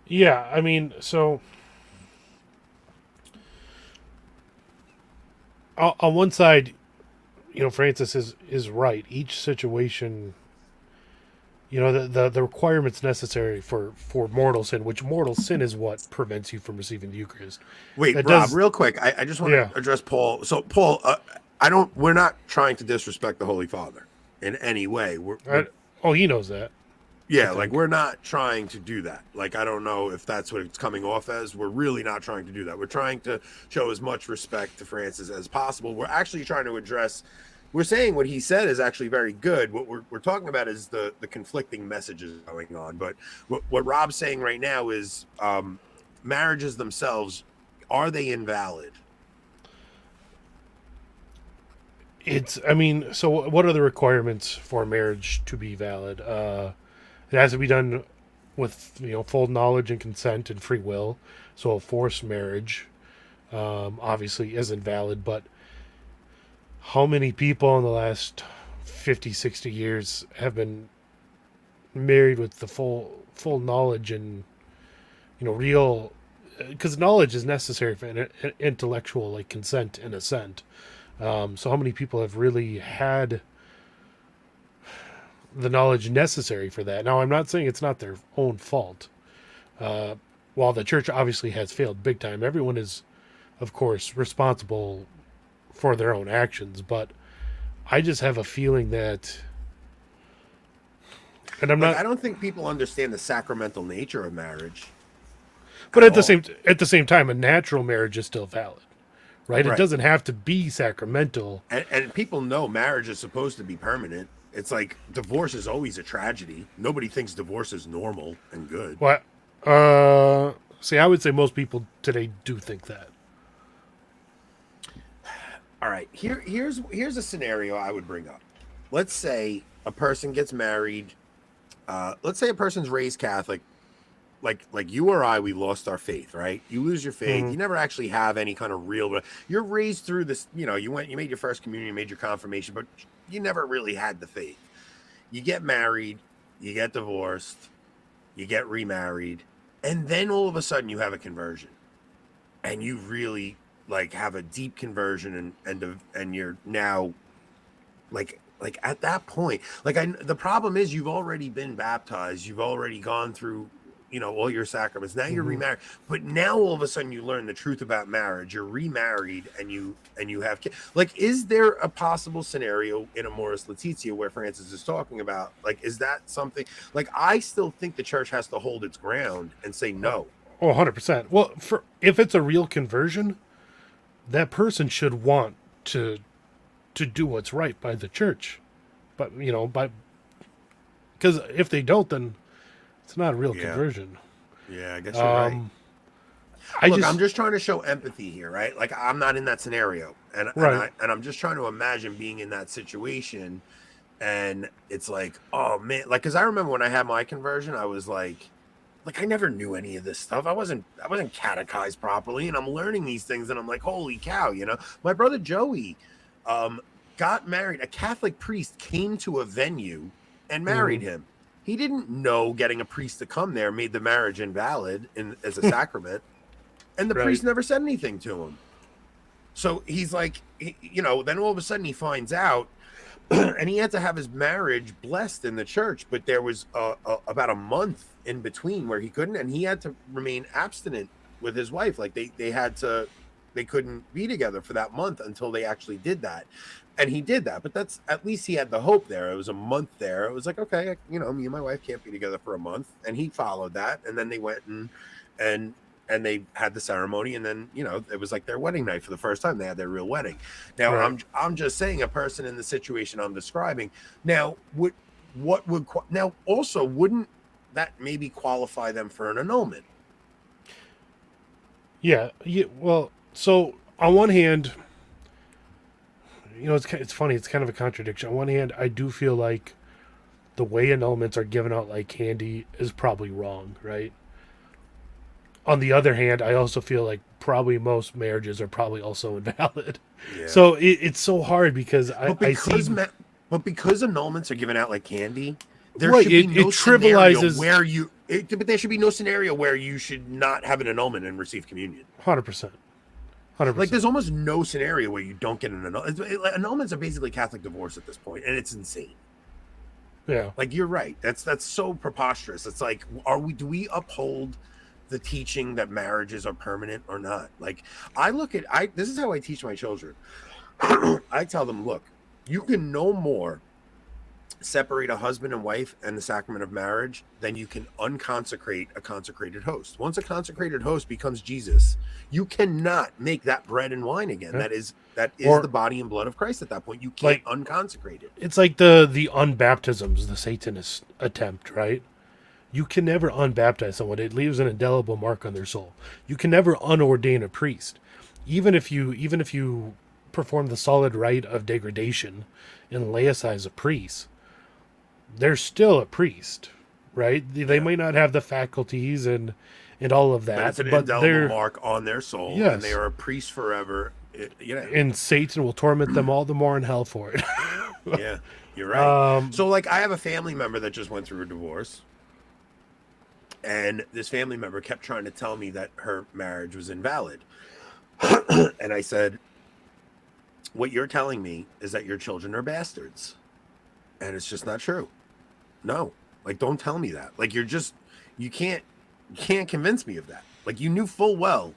Yeah, I mean, so on one side, Francis is right. Each situation, the requirements necessary for mortal sin, which mortal sin is what prevents you from receiving the Eucharist. Wait, Rob, real quick, I just want to address Paul. So Paul, we're not trying to disrespect the Holy Father in any way. He knows that. Yeah, like we're not trying to do that. Like, I don't know if that's what it's coming off as. We're really not trying to do that. We're trying to show as much respect to Francis as possible. We're actually trying to address, we're saying what he said is actually very good. What we're talking about is the conflicting messages going on. But what Rob's saying right now is marriages themselves, are they invalid? So what are the requirements for a marriage to be valid? It has to be done with, full knowledge and consent and free will. So a forced marriage, obviously isn't valid, but how many people in the last 50, 60 years have been married with the full knowledge and, real because knowledge is necessary for intellectual like consent and assent. So how many people have really had the knowledge necessary for that? Now, I'm not saying it's not their own fault. While the church obviously has failed big time, everyone is, of course, responsible for their own actions. But I just have a feeling that, and I'm not. I don't think people understand the sacramental nature of marriage. But at the same time, a natural marriage is still valid, right? Right. It doesn't have to be sacramental. And people know marriage is supposed to be permanent. It's like divorce is always a tragedy. Nobody thinks divorce is normal and good. What? See, I would say most people today do think that. All right, here's a scenario I would bring up. Let's say a person gets married. Let's say a person's raised Catholic, like you or I. We lost our faith, right? You lose your faith. You never actually have any kind of real. You're raised through this. You know, you made your first communion, you made your confirmation, but you never really had the faith. You get married, you get divorced, you get remarried, and then all of a sudden you have a conversion, and you really like have a deep conversion, and you're now like at that point, the problem is you've already been baptized, you've already gone through, you know, all your sacraments. Now you're remarried, but now all of a sudden you learn the truth about marriage. You're remarried, and you have kids. Like, is there a possible scenario in Amoris Laetitia where Francis is talking about? Like, is that something? Like, I still think the church has to hold its ground and say no. Oh, 100%. Well, if it's a real conversion, that person should want to do what's right by the church, but you know, because if they don't, then it's not a real conversion. Yeah, I guess you're right. I'm just trying to show empathy here, right? Like, I'm not in that scenario, and I'm just trying to imagine being in that situation, and it's like, oh man, like, because I remember when I had my conversion, I was like I never knew any of this stuff. I wasn't catechized properly, and I'm learning these things, and I'm like, holy cow, you know. My brother Joey got married. A Catholic priest came to a venue and married him. He didn't know getting a priest to come there made the marriage invalid as a sacrament, and the priest never said anything to him. So he's like, you know, then all of a sudden he finds out, and he had to have his marriage blessed in the church, but there was about a month in between where he couldn't, and he had to remain abstinent with his wife. Like they couldn't be together for that month until they actually did that. And he did that, but that's, at least he had the hope there. It was a month there. It was like, okay, you know, me and my wife can't be together for a month, and he followed that. And then they went and they had the ceremony, and then, you know, it was like their wedding night for the first time. They had their real wedding. Now, I'm just saying, a person in the situation I'm describing now wouldn't that maybe qualify them for an annulment? Yeah. Well, so on one hand, you know, it's funny. It's kind of a contradiction. On one hand, I do feel like the way annulments are given out like candy is probably wrong, right? On the other hand, I also feel like probably most marriages are probably also invalid. Yeah. So it's so hard because because annulments are given out like candy, there right, should be no trivializes but there should be no scenario where you should not have an annulment and receive communion. 100%. Like, there's almost no scenario where you don't get an annulment. Annulments are basically Catholic divorce at this point, and it's insane. Yeah, like, you're right. That's so preposterous. It's like, do we uphold the teaching that marriages are permanent or not? Like, this is how I teach my children. I tell them, look, you can no more separate a husband and wife and the sacrament of marriage than you can unconsecrate a consecrated host. Once a consecrated host becomes Jesus, you cannot make that bread and wine again. That is the body and blood of Christ at that point. You can't unconsecrate it. It's like the unbaptisms, the Satanist attempt, right? You can never unbaptize someone. It leaves an indelible mark on their soul. You can never unordain a priest. Even if you perform the solid rite of degradation and laicize a priest, they're still a priest, right? They might not have the faculties and all of that, but it's an indelible mark on their soul, and they are a priest forever. And Satan will torment them all the more in hell for it. Yeah, you're right. So, like, I have a family member that just went through a divorce. And this family member kept trying to tell me that her marriage was invalid. And I said, what you're telling me is that your children are bastards. And it's just not true. No, like, don't tell me that. Like, you can't convince me of that. Like, you knew full well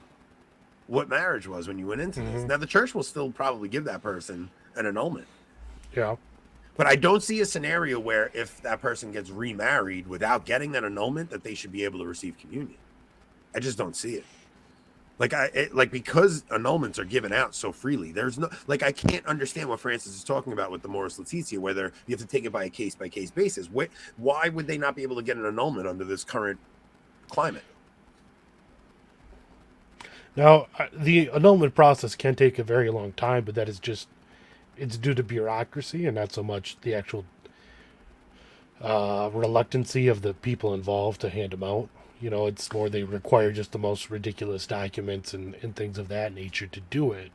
what marriage was when you went into this. Now, the church will still probably give that person an annulment. Yeah. But I don't see a scenario where if that person gets remarried without getting that annulment, that they should be able to receive communion. I just don't see it. Like, because annulments are given out so freely, there's no, like, I can't understand what Francis is talking about with the Amoris laetitia, whether you have to take it by a case-by-case basis. Why would they not be able to get an annulment under this current climate? Now, the annulment process can take a very long time, but that is just, it's due to bureaucracy and not so much the actual reluctancy of the people involved to hand them out. You know, it's more they require just the most ridiculous documents and things of that nature to do it.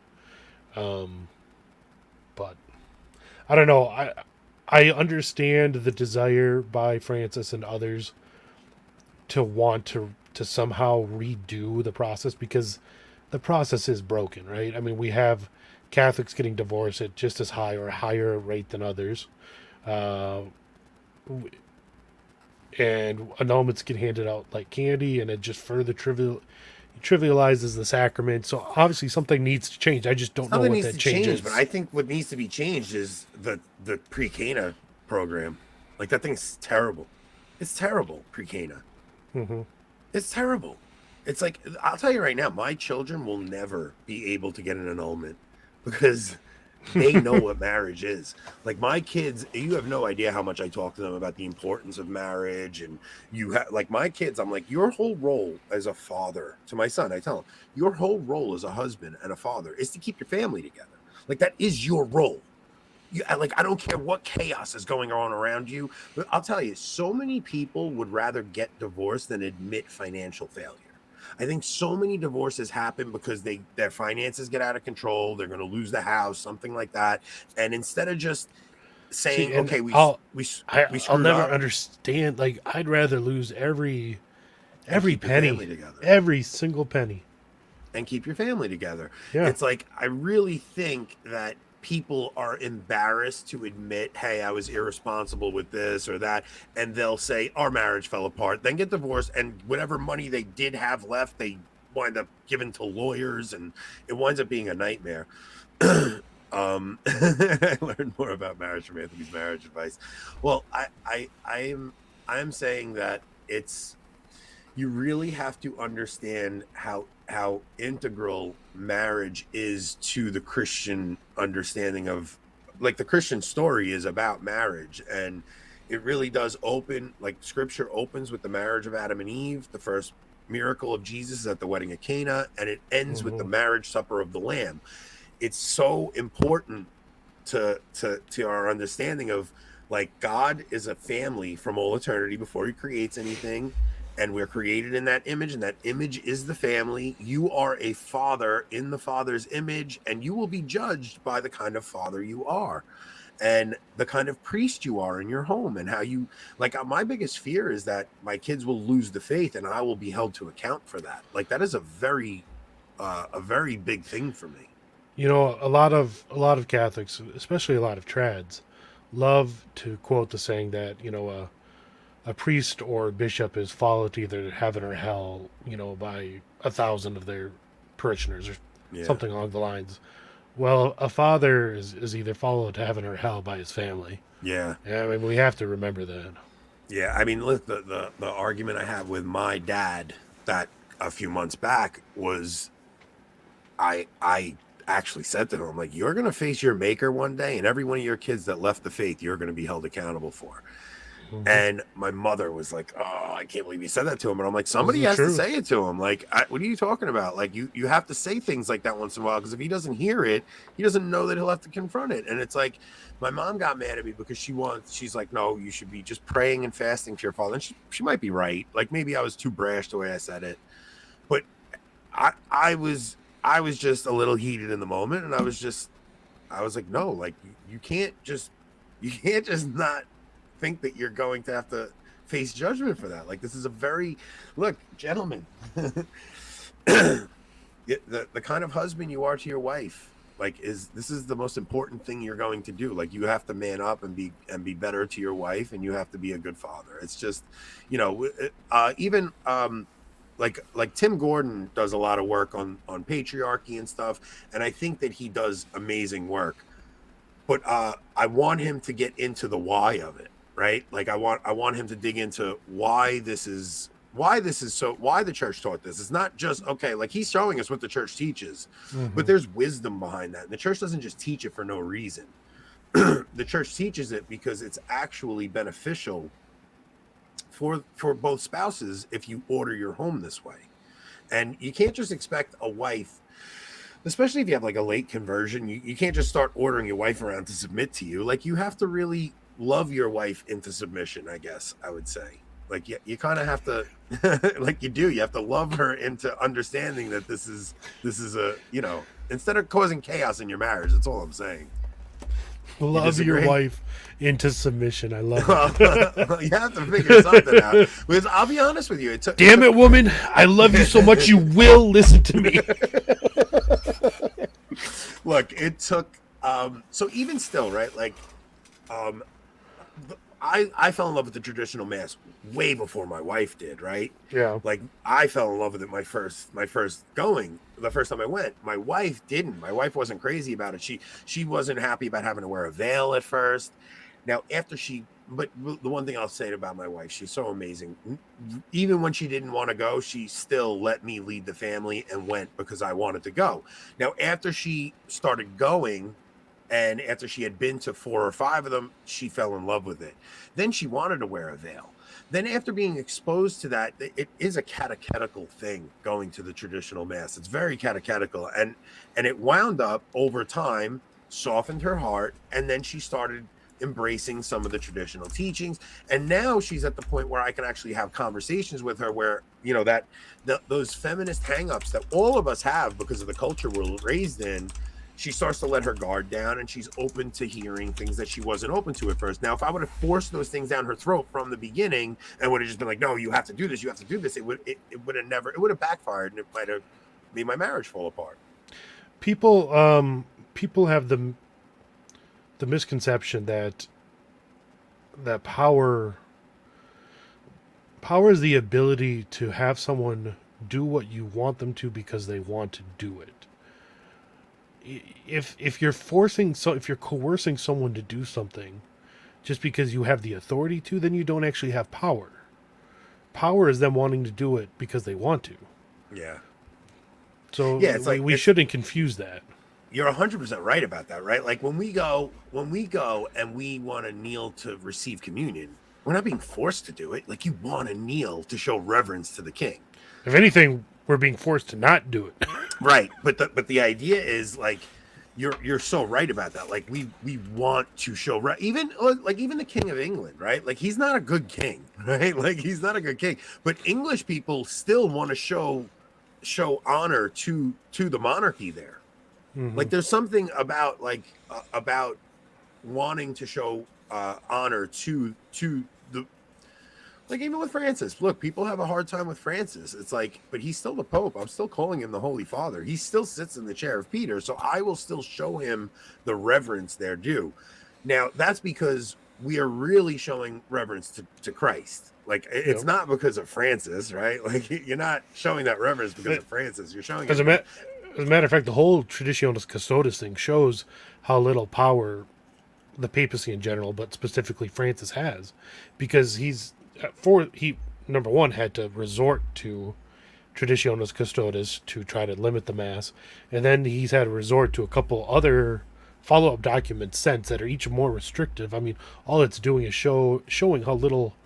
But I don't know. I understand the desire by Francis and others to want to somehow redo the process, because the process is broken, right? I mean, we have Catholics getting divorced at just as high or a higher rate than others. And annulments get handed out like candy, and it just further trivializes the sacrament. So obviously something needs to change. I just don't know what that change is. But I think what needs to be changed is the pre-Cana program. Like, that thing's terrible. It's terrible, pre-Cana. It's terrible. It's like, I'll tell you right now, my children will never be able to get an annulment because they know what marriage is. Like, my kids, you have no idea how much I talk to them about the importance of marriage. And like, my kids, I'm like, your whole role as a father, to my son, I tell him, your whole role as a husband and a father is to keep your family together. Like, that is your role. I don't care what chaos is going on around you, but I'll tell you, so many people would rather get divorced than admit financial failure. I think so many divorces happen because their finances get out of control. They're going to lose the house, something like that. And instead of just saying, okay, I'll never understand. Like, I'd rather lose every penny, every single penny, and keep your family together. Yeah. It's like, I really think that people are embarrassed to admit, hey, I was irresponsible with this or that, and they'll say our marriage fell apart, then get divorced, and whatever money they did have left, they wind up giving to lawyers, and it winds up being a nightmare. I learned more about marriage from Anthony's marriage advice. Well, I'm saying that you really have to understand how integral marriage is to the Christian understanding of, like, the Christian story is about marriage, and it really does open, like, scripture opens with the marriage of Adam and Eve. The first miracle of Jesus is at the wedding of Cana, and it ends with the marriage supper of the Lamb. It's so important to our understanding of, like, God is a family from all eternity before he creates anything. And we're created in that image, and that image is the family. You are a father in the Father's image, and you will be judged by the kind of father you are and the kind of priest you are in your home, and how you, like, my biggest fear is that my kids will lose the faith and I will be held to account for that. Like, that is a very big thing for me. You know, a lot of Catholics, especially a lot of trads, love to quote the saying that, you know, a priest or bishop is followed to either heaven or hell, you know, by 1,000 of their parishioners or something along the lines. Well, a father is either followed to heaven or hell by his family. Yeah. I mean, we have to remember that. Yeah, I mean, look, the argument I have with my dad that a few months back was, I actually said to him, like, you're going to face your maker one day, and every one of your kids that left the faith, you're going to be held accountable for. And my mother was like, oh, I can't believe you said that to him. And I'm like, somebody has to say it to him. Like, what are you talking about? Like, you have to say things like that once in a while, because if he doesn't hear it, he doesn't know that he'll have to confront it. And it's like, my mom got mad at me because she's like, no, you should be just praying and fasting to your father. And she might be right. Like, maybe I was too brash the way I said it. But I was just a little heated in the moment. And I was like, no, like, you can't just not think that you're going to have to face judgment for that. Like, this is a very, look, gentlemen, the kind of husband you are to your wife, like, this is the most important thing you're going to do. Like, you have to man up and be better to your wife, and you have to be a good father. It's just, you know, even like Tim Gordon does a lot of work on patriarchy and stuff, and I think that he does amazing work. But I want him to get into the why of it, right? Like, I want him to dig into why the church taught this. It's not just, okay, like, he's showing us what the church teaches, but there's wisdom behind that. And the church doesn't just teach it for no reason. The church teaches it because it's actually beneficial for both spouses if you order your home this way. And you can't just expect a wife, especially if you have like a late conversion, you can't just start ordering your wife around to submit to you. Like, you have to really love your wife into submission, I guess I would say. Like, you kind of have to, like, you have to love her into understanding that this is a, you know, instead of causing chaos in your marriage. That's all I'm saying. Love your wife into submission. I love it. You have to figure something out. Because I'll be honest with you. Damn it, woman. I love you so much you will listen to me. Look, it took, so even still, right? Like, I fell in love with the traditional mass way before my wife did, right? Yeah. Like, I fell in love with it the first time I went. My wife didn't. My wife wasn't crazy about it. She wasn't happy about having to wear a veil at first. Now, but the one thing I'll say about my wife, she's so amazing. Even when she didn't want to go, she still let me lead the family and went because I wanted to go. Now, after she started going, and after she had been to 4 or 5 of them, she fell in love with it. Then she wanted to wear a veil. Then after being exposed to that, it is a catechetical thing, going to the traditional mass. It's very catechetical. And it wound up over time, softened her heart. And then she started embracing some of the traditional teachings. And now she's at the point where I can actually have conversations with her where, you know, those feminist hangups that all of us have because of the culture we're raised in, she starts to let her guard down, and she's open to hearing things that she wasn't open to at first. Now, if I would have forced those things down her throat from the beginning and would have just been like, no, you have to do this, it would have backfired, and it might have made my marriage fall apart. People have the misconception that power is the ability to have someone do what you want them to because they want to do it. If you're coercing someone to do something just because you have the authority to, then you don't actually have power. Power is them wanting to do it because they want to. Yeah. So yeah, we shouldn't confuse that. You're 100% right about that, right? Like, when we go and we want to kneel to receive communion, we're not being forced to do it. Like, you want to kneel to show reverence to the king. If anything, we're being forced to not do it. Right. But the idea is, like, you're so right about that. Like, we want to show even the King of England, right? Like, he's not a good king, right? Like, he's not a good king. But English people still want to show honor to the monarchy there. Mm-hmm. Like, there's something about about wanting to show honor to the, like, even with Francis. Look, people have a hard time with Francis. It's like, but he's still the Pope. I'm still calling him the Holy Father. He still sits in the chair of Peter, so I will still show him the reverence they're due. Now, that's because we are really showing reverence to Christ. Like, it's not because of Francis, right? Like, you're not showing that reverence because of Francis. You're showing as a matter of fact, the whole Traditionis Custodes thing shows how little power the papacy in general, but specifically Francis, has, because he number one had to resort to Traditionis Custodes to try to limit the mass, and then he's had to resort to a couple other follow-up documents since that are each more restrictive. I mean, all it's doing is showing how little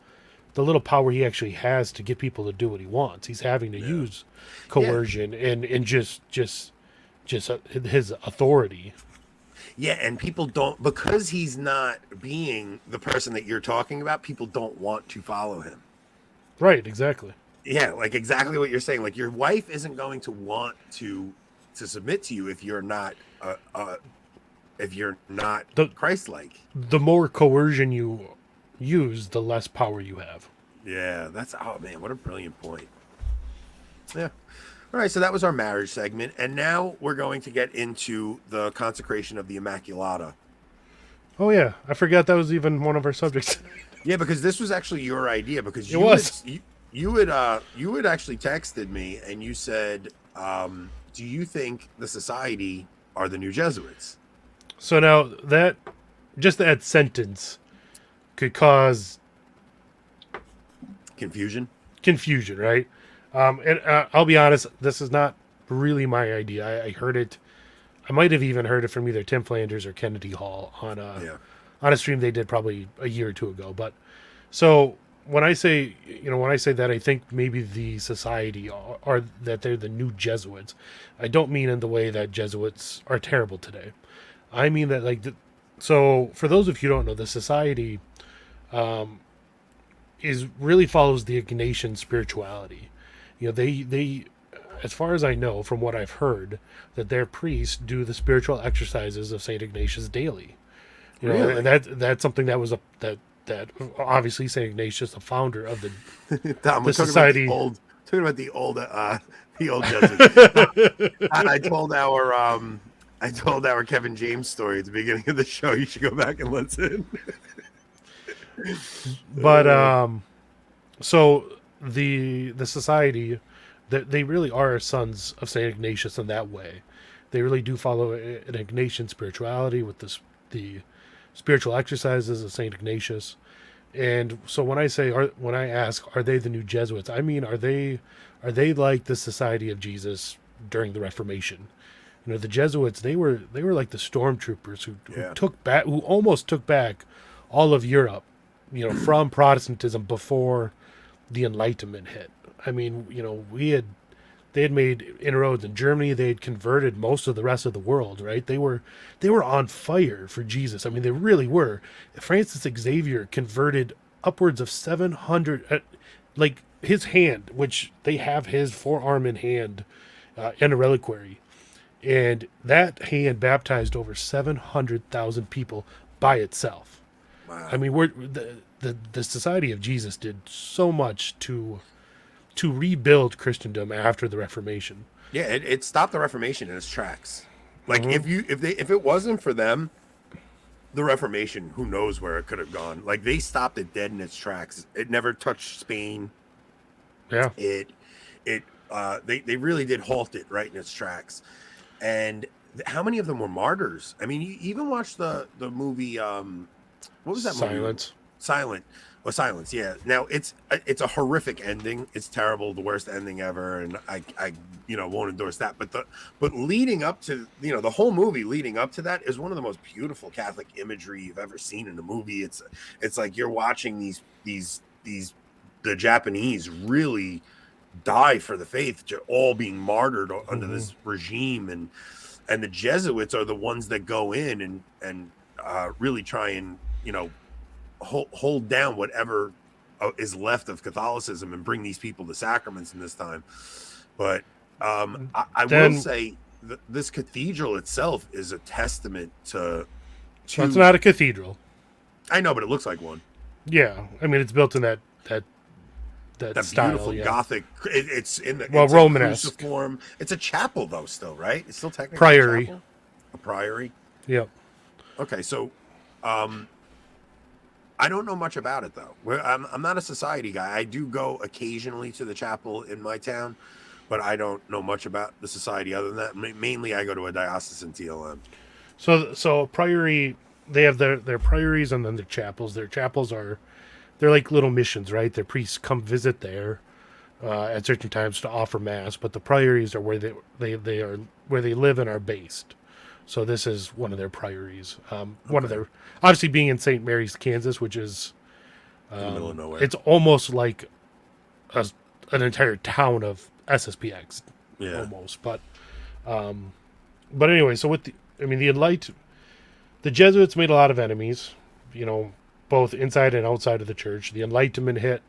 power he actually has to get people to do what he wants. He's having to use coercion and just his authority. Yeah, and people don't, because he's not being the person that you're talking about, people don't want to follow him. Right, exactly. Yeah, like exactly what you're saying. Like, your wife isn't going to want to submit to you if you're not Christ-like. The more coercion you use, the less power you have. Yeah, oh man, what a brilliant point. Yeah. All right, so that was our marriage segment, and now we're going to get into the consecration of the Immaculata. Oh yeah, I forgot that was even one of our subjects. Yeah, because this was actually your idea. Because you had actually texted me and you said, "Do you think the society are the new Jesuits?" So now that sentence could cause confusion, right? And I'll be honest, this is not really my idea. I heard it. I might have even heard it from either Tim Flanders or Kennedy Hall on a stream they did probably a year or two ago. But so when I say that I think maybe the society are that they're the new Jesuits, I don't mean in the way that Jesuits are terrible today. I mean that so for those of you who don't know, the society really follows the Ignatian spirituality. You know, they as far as I know, from what I've heard, that their priests do the spiritual exercises of Saint Ignatius daily. You know, really? And that's something that was that obviously Saint Ignatius, the founder of the society. Talking about the old Jesuits. I told our Kevin James story at the beginning of the show. You should go back and listen. But so the society, they really are sons of Saint Ignatius in that way. They really do follow an Ignatian spirituality with the spiritual exercises of Saint Ignatius. And so when I ask, are they the new Jesuits? I mean, are they like the Society of Jesus during the Reformation? You know, the Jesuits, they were like the stormtroopers who almost took back all of Europe, you know, from Protestantism before the Enlightenment hit. I mean, you know, they had made inroads in Germany. They had converted most of the rest of the world, right? They were on fire for Jesus. I mean, they really were. Francis Xavier converted upwards of 700, like his hand, which they have his forearm and hand in a reliquary. And that hand baptized over 700,000 people by itself. Wow. I mean, the Society of Jesus did so much to rebuild Christendom after the Reformation. Yeah, it stopped the Reformation in its tracks. Like if it wasn't for them, the Reformation, who knows where it could have gone. Like they stopped it dead in its tracks. It never touched Spain. Yeah. They really did halt it right in its tracks. And how many of them were martyrs? I mean, you even watched the movie what was that movie? Silence, yeah. Now it's a horrific ending. It's terrible, the worst ending ever, and I won't endorse that. But leading up to the whole movie leading up to that is one of the most beautiful Catholic imagery you've ever seen in a movie. It's like you're watching the Japanese really die for the faith, all being martyred under this regime, and the Jesuits are the ones that go in and really try and hold down whatever is left of Catholicism and bring these people to sacraments in this time. But I will say that this cathedral itself is a testament to it's not a cathedral. I know, but it looks like one. Yeah, I mean it's built in that style, beautiful Gothic. It's in the Romanesque form. It's a chapel though, still, right? It's still technically priory. A priory. Yep. Okay, so I don't know much about it though. I'm not a society guy. I do go occasionally to the chapel in my town, but I don't know much about the society other than that. Mainly, I go to a diocesan TLM. So priory, they have their priories and then their chapels. Their chapels they're like little missions, right? Their priests come visit there at certain times to offer mass, but the priories are where they are where they live and are based. So this is one of their priories. One of their, obviously being in St. Mary's, Kansas, which is in the middle of nowhere. It's almost like an entire town of SSPX, almost. But anyway, so the Jesuits made a lot of enemies, both inside and outside of the church. The Enlightenment hit.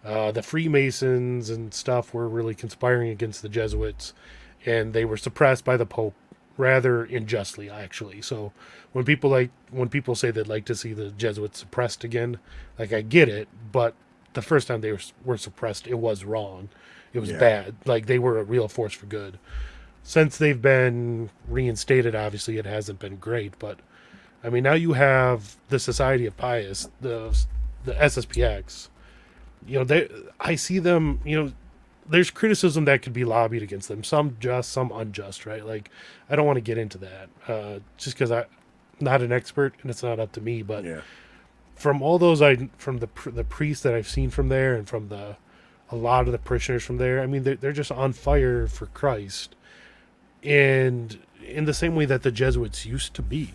The Freemasons and stuff were really conspiring against the Jesuits, and they were suppressed by the Pope rather unjustly, actually. So when people say they'd like to see the Jesuits suppressed again, like I get it, but the first time they were suppressed, it was wrong. It was bad. Like, they were a real force for good. Since they've been reinstated, obviously, it hasn't been great. But, I mean, now you have the Society of Pious, the SSPX. You know, I see them, you know, there's criticism that could be lobbied against them. Some just, some unjust, right? Like, I don't want to get into that just because I'm not an expert and it's not up to me. But from all those, from the priests that I've seen from there and from a lot of the parishioners from there, I mean, they're just on fire for Christ. And in the same way that the Jesuits used to be.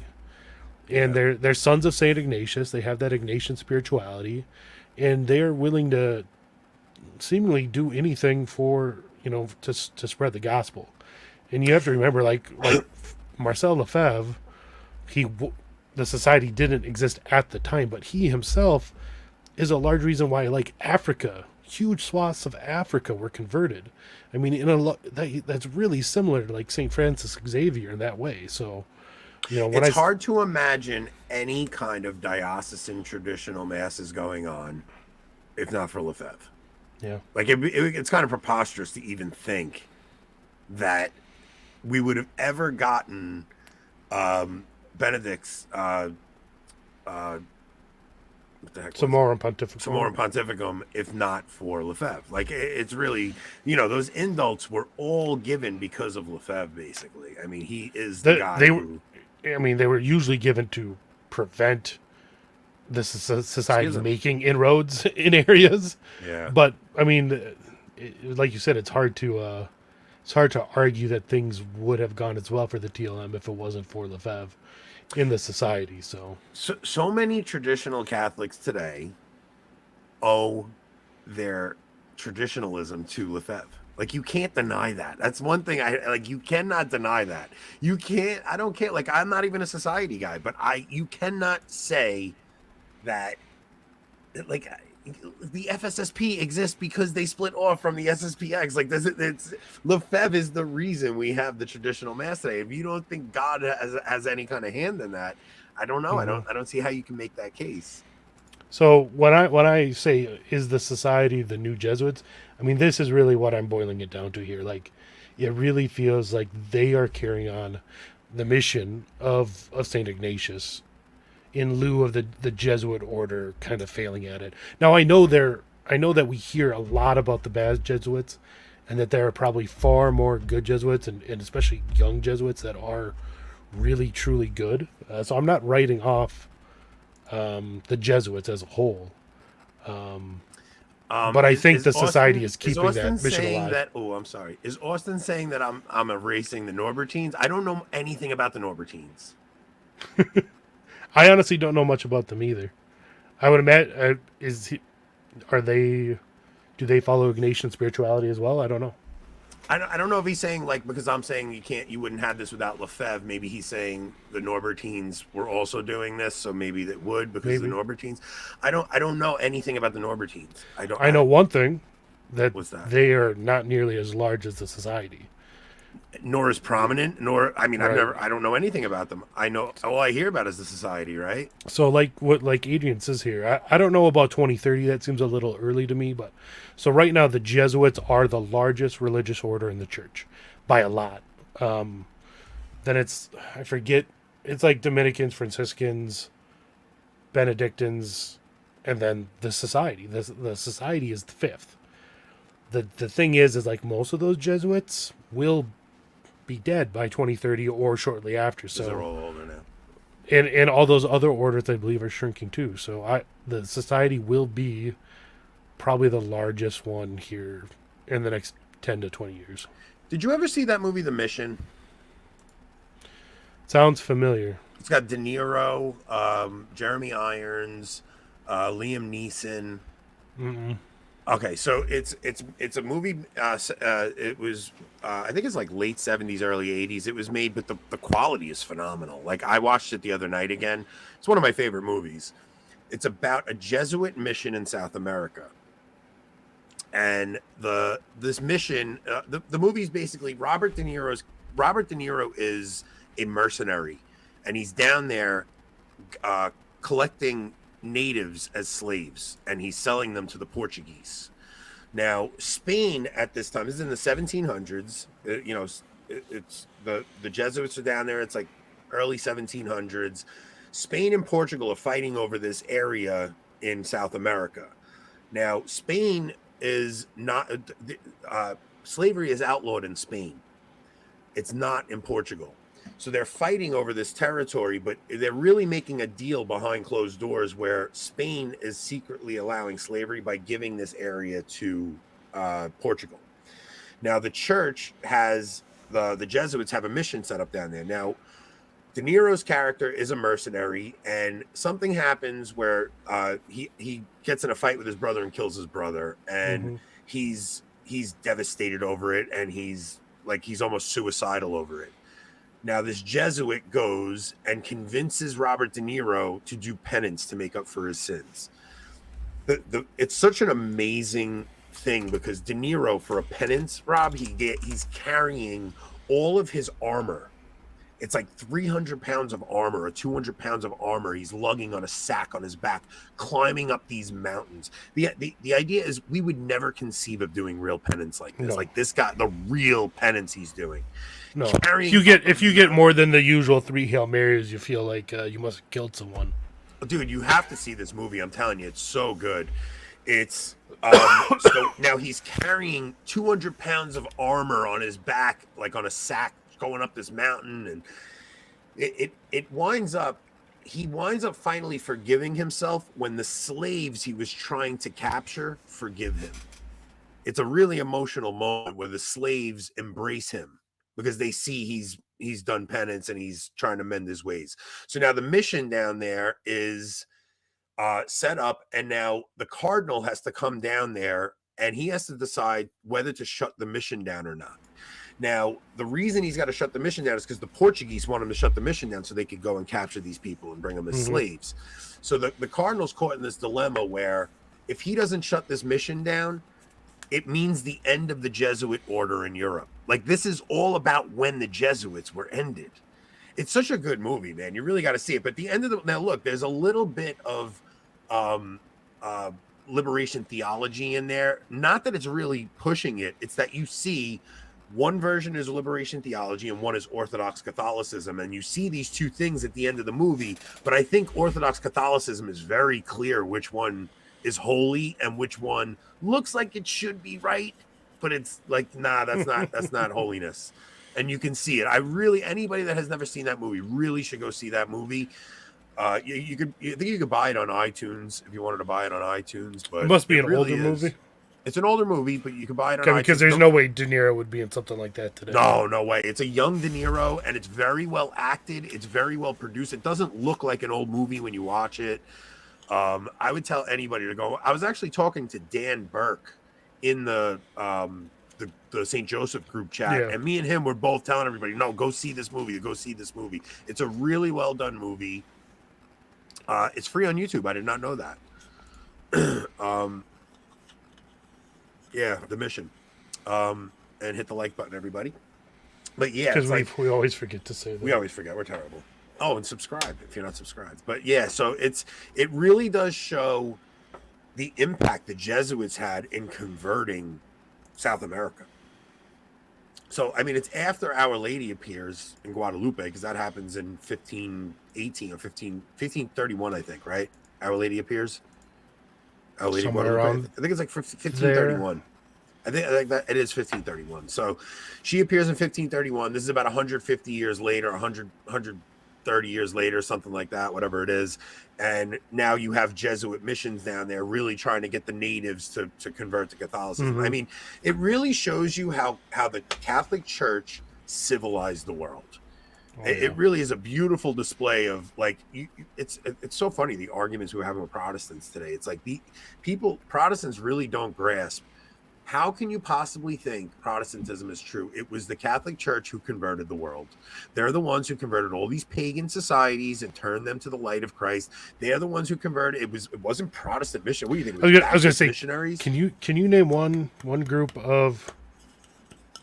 And they're sons of St. Ignatius. They have that Ignatian spirituality. And they're willing to seemingly do anything for, you know, to spread the gospel. And you have to remember, like Marcel Lefebvre, the society didn't exist at the time, but he himself is a large reason why, like, Africa, huge swaths of Africa were converted. I mean, that's really similar to, like, St. Francis Xavier in that way. So, you know, it's hard to imagine any kind of diocesan traditional masses going on if not for Lefebvre. Yeah. Like, it's kind of preposterous to even think that we would have ever gotten Benedict's what the heck Summorum Pontificum. Summorum Pontificum, if not for Lefebvre. Like, it's really, you know, those indults were all given because of Lefebvre, basically. I mean, he is the guy they were usually given to prevent the society making inroads in areas. Yeah. But I mean, like you said, it's hard to argue that things would have gone as well for the TLM if it wasn't for Lefebvre in the society. So many traditional Catholics today owe their traditionalism to Lefebvre. Like, you can't deny that. That's one thing you cannot deny that. You can't, I don't care. Like, I'm not even a society guy, but you cannot say that, like, the FSSP exists because they split off from the SSPX. Like, it's Lefebvre is the reason we have the traditional mass today. If you don't think God has any kind of hand in that, I don't know. Mm-hmm. I don't see how you can make that case. So when I say, is the society the new Jesuits, I mean, this is really what I'm boiling it down to here. Like, it really feels like they are carrying on the mission of St. Ignatius in lieu of the Jesuit order kind of failing at it. Now, I know that we hear a lot about the bad Jesuits and that there are probably far more good Jesuits and especially young Jesuits that are really, truly good. So I'm not writing off the Jesuits as a whole. But I think the society is keeping that mission alive. Is Austin saying that I'm erasing the Norbertines? I don't know anything about the Norbertines. I honestly don't know much about them either. I would imagine, do they follow Ignatian spirituality as well? I don't know. I don't know if he's saying, like, because I'm saying you wouldn't have this without Lefebvre. Maybe he's saying the Norbertines were also doing this, so maybe that would because of the Norbertines. I don't know anything about the Norbertines. I know one thing, that what's that? They are not nearly as large as the society. Nor as prominent, right. Right. I don't know anything about them. I know all I hear about is the society, right? So like Adrian says here, I don't know about 2030. That seems a little early to me, but so right now the Jesuits are the largest religious order in the church by a lot. Then I forget, it's like Dominicans, Franciscans, Benedictines, and then the society. The society is the fifth. The thing is like most of those Jesuits will be dead by 2030 or shortly after. So they're all older now. And all those other orders, I believe, are shrinking too. So the society will be probably the largest one here in the next 10 to 20 years. Did you ever see that movie, The Mission? Sounds familiar. It's got De Niro, Jeremy Irons, Liam Neeson. Mm-mm. Okay, so it's a movie. It was I think it's like late 70s, early 80s. It was made, but the quality is phenomenal. Like, I watched it the other night again. It's one of my favorite movies. It's about a Jesuit mission in South America, and this mission. The movie's basically Robert De Niro is a mercenary, and he's down there collecting natives as slaves, and he's selling them to the Portuguese. Now, Spain at this time, this is in the 1700s. It's the Jesuits are down there. It's like early 1700s. Spain and Portugal are fighting over this area in South America. Now, Spain is not slavery is outlawed in Spain. It's not in Portugal. So they're fighting over this territory, but they're really making a deal behind closed doors where Spain is secretly allowing slavery by giving this area to Portugal. Now, the church has, the Jesuits have a mission set up down there. Now, De Niro's character is a mercenary, and something happens where he gets in a fight with his brother and kills his brother, and he's devastated over it, and he's almost suicidal over it. Now, this Jesuit goes and convinces Robert De Niro to do penance to make up for his sins. It's such an amazing thing because De Niro, for a penance, Rob, he's carrying all of his armor. It's like 300 pounds of armor or 200 pounds of armor he's lugging on a sack on his back, climbing up these mountains. The idea is we would never conceive of doing real penance like this. No. Like this guy, the real penance he's doing. No, if you get more than the usual 3 Hail Marys, you feel like you must have killed someone. Dude, you have to see this movie. I'm telling you, it's so good. It's so now he's carrying 200 pounds of armor on his back, like on a sack, going up this mountain, and it winds up. He winds up finally forgiving himself when the slaves he was trying to capture forgive him. It's a really emotional moment where the slaves embrace him because they see he's done penance and he's trying to mend his ways. So now the mission down there is set up, and now the cardinal has to come down there and he has to decide whether to shut the mission down or not. Now, the reason he's got to shut the mission down is because the Portuguese want him to shut the mission down so they could go and capture these people and bring them as slaves. So the cardinal's caught in this dilemma where if he doesn't shut this mission down, it means the end of the Jesuit order in Europe. Like, this is all about when the Jesuits were ended. It's such a good movie, man. You really got to see it. But the end of now look, there's a little bit of liberation theology in there. Not that it's really pushing it. It's that you see one version is liberation theology and one is Orthodox Catholicism. And you see these two things at the end of the movie. But I think Orthodox Catholicism is very clear which one is holy and which one looks like it should be right. But it's like, nah, that's not holiness. And you can see it. Anybody that has never seen that movie really should go see that movie. I think you could buy it on iTunes if you wanted to buy it on iTunes. But it must be an older movie. It's an older movie, but you can buy it on iTunes. Because there's no way De Niro would be in something like that today. No way. It's a young De Niro, and it's very well acted. It's very well produced. It doesn't look like an old movie when you watch it. I would tell anybody to go. I was actually talking to Dan Burke in the St. Joseph group chat, and me and him were both telling everybody, no, go see this movie. Go see this movie. It's a really well done movie. It's free on YouTube. I did not know that. Yeah, The Mission. And hit the like button, everybody. But yeah, because we always forget to say that. We always forget. We're terrible. Oh, and subscribe if you're not subscribed. But yeah, so it really does show the impact the Jesuits had in converting South America. So, I mean, it's after Our Lady appears in Guadalupe, because that happens in 1518 or 1531, I think, right? Our Lady appears. Our Lady Somewhere around. I think it's like 1531. I think that it is 1531. So she appears in 1531. This is about 150 years later, 130 years later, something like that, whatever it is. And now you have Jesuit missions down there really trying to get the natives to convert to Catholicism. I mean, it really shows you how the Catholic Church civilized the world. It really is a beautiful display of, like, it's so funny, the arguments we're having with Protestants today. It's like Protestants really don't grasp. How can you possibly think Protestantism is true? It was the Catholic Church who converted the world. They're the ones who converted all these pagan societies and turned them to the light of Christ. They are the ones who converted. It wasn't Protestant mission. What do you think? I was going to say, missionaries. Can you name one group of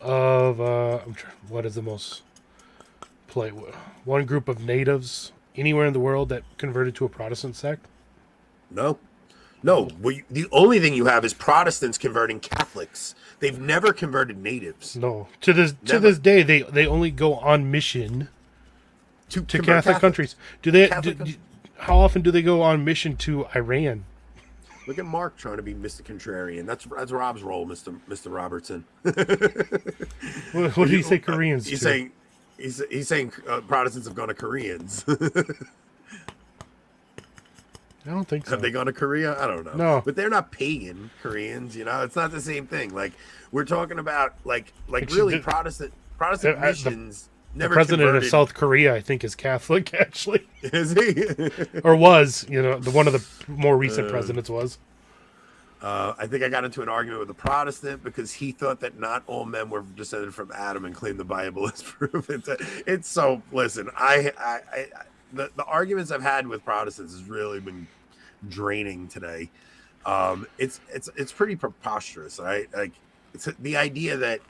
what is the most one group of natives anywhere in the world that converted to a Protestant sect? No. The only thing you have is Protestants converting Catholics. They've never converted natives. No. To this day, they only go on mission to Catholic countries. How often do they go on mission to Iran? Look at Mark trying to be Mr. Contrarian. That's Rob's role, Mr. Robertson. What did he say Koreans he's to? saying Protestants have gone to Koreans. I don't think so. Have they gone to Korea? I don't know. No. But they're not pagan Koreans, it's not the same thing. Like we're talking about really Protestant missions. The president converted. of South Korea, I think, is Catholic, actually. Is he? Or was, one of the more recent presidents was. I think I got into an argument with a Protestant because he thought that not all men were descended from Adam and claimed the Bible as proof. It's so, listen, the arguments I've had with Protestants has really been draining today. It's pretty preposterous, right? Like, it's the idea that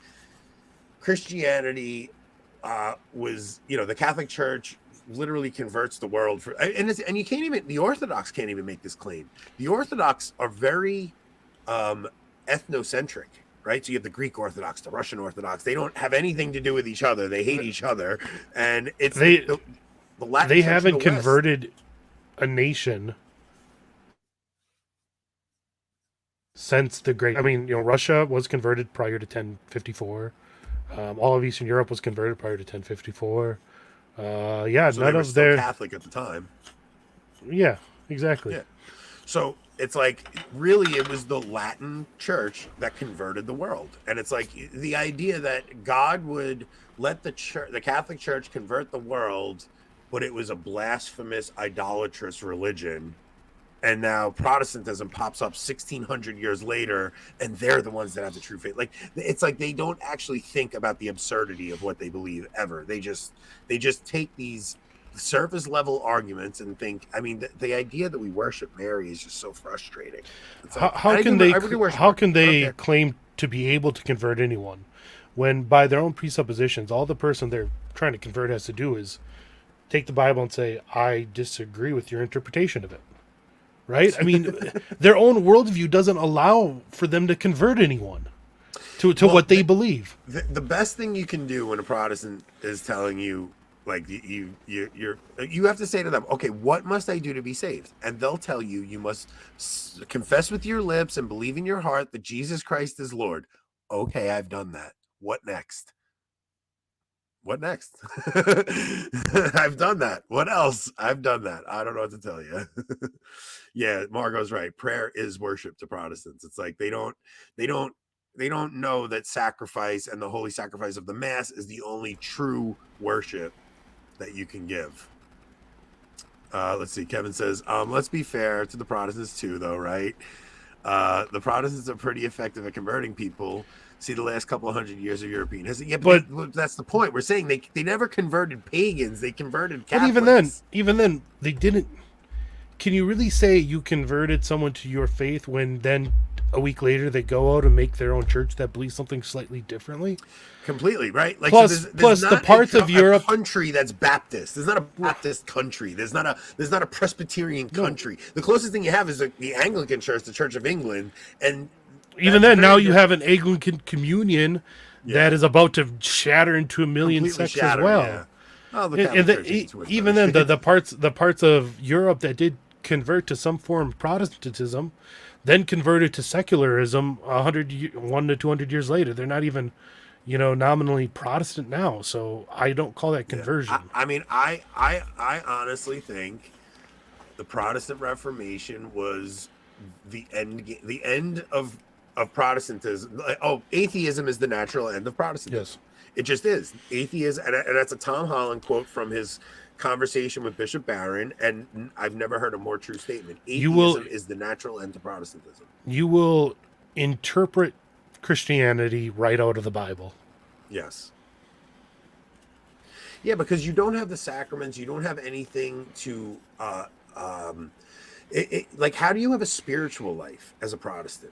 Christianity was, the Catholic Church literally converts the world and you can't even, the Orthodox can't even make this claim. The Orthodox are very ethnocentric, right? So you have the Greek Orthodox, the Russian Orthodox. They don't have anything to do with each other. They hate each other, and it's the Latin they Church haven't of the West. converted a nation since the great. I mean, Russia was converted prior to 1054. All of Eastern Europe was converted prior to 1054. So none they were of still their Catholic at the time. Yeah, exactly. Yeah. So it's like, really, it was the Latin Church that converted the world. And it's like the idea that God would let the Catholic Church convert the world, but it was a blasphemous, idolatrous religion. And now Protestantism pops up 1600 years later, and they're the ones that have the true faith. Like, it's like they don't actually think about the absurdity of what they believe ever. They just take these surface level arguments and think. I mean, the idea that we worship Mary is just so frustrating. Like, how can they claim to be able to convert anyone when, by their own presuppositions, all the person they're trying to convert has to do is take the Bible and say, I disagree with your interpretation of it. Right? I mean, their own worldview doesn't allow for them to convert anyone to what they believe. The best thing you can do when a Protestant is telling you, like, you have to say to them, okay, what must I do to be saved? And they'll tell you, you must confess with your lips and believe in your heart that Jesus Christ is Lord. Okay, I've done that. What next? What next? I've done that. What else? I've done that. I don't know what to tell you. Yeah, Margot's right. Prayer is worship to Protestants. It's like they don't know that sacrifice and the holy sacrifice of the Mass is the only true worship that you can give. Let's see. Kevin says, let's be fair to the Protestants too, though, right? The Protestants are pretty effective at converting people. See the last couple of 100 years of European history. Yeah, but that's the point. We're saying they never converted pagans. They converted Catholics. But even then, they didn't. Can you really say you converted someone to your faith when then a week later they go out and make their own church that believes something slightly differently? Completely, right? Like, plus the parts of Europe, country that's Baptist. There's not a Baptist country. There's not a Presbyterian country. The closest thing you have is the Anglican Church, the Church of England, and even then, now you have an Anglican communion that is about to shatter into a million sects as well. Yeah. Oh, even then, the parts of Europe that did convert to some form of Protestantism, then converted to secularism 1 to 200 years later. They're not even, nominally Protestant now. So I don't call that conversion. I mean, I honestly think the Protestant Reformation was the end of Protestantism. Atheism is the natural end of Protestantism. Yes. It just is. Atheism, and that's a Tom Holland quote from his conversation with Bishop Barron, and I've never heard a more true statement. Atheism is the natural end to Protestantism. You will interpret Christianity right out of the Bible. Yes. Yeah, because you don't have the sacraments, you don't have anything to like, how do you have a spiritual life as a Protestant?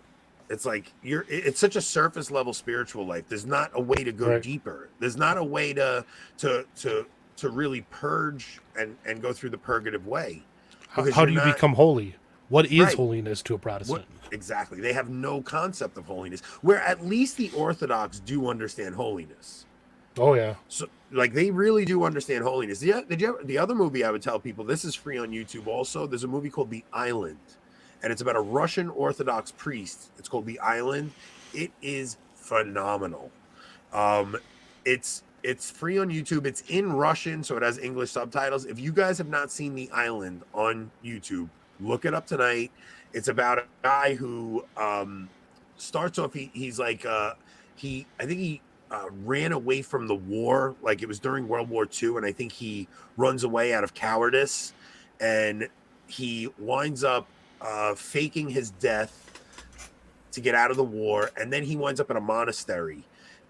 It's like it's such a surface level spiritual life. There's not a way to go deeper. There's not a way to really purge and go through the purgative way. How do you become holy? What is Right. holiness to a Protestant? Exactly. They have no concept of holiness, where at least the Orthodox do understand holiness. Oh yeah. So, like, they really do understand holiness. The other movie I would tell people, this is free on YouTube also. There's a movie called The Island, and it's about a Russian Orthodox priest. It's called The Island. It is phenomenal. It's free on YouTube. It's in Russian, so it has English subtitles. If you guys have not seen The Island on YouTube, look it up tonight. It's about a guy who starts off. He's like I think he ran away from the war. Like, it was during World War II, and I think he runs away out of cowardice, and he winds up faking his death to get out of the war, and then he winds up in a monastery,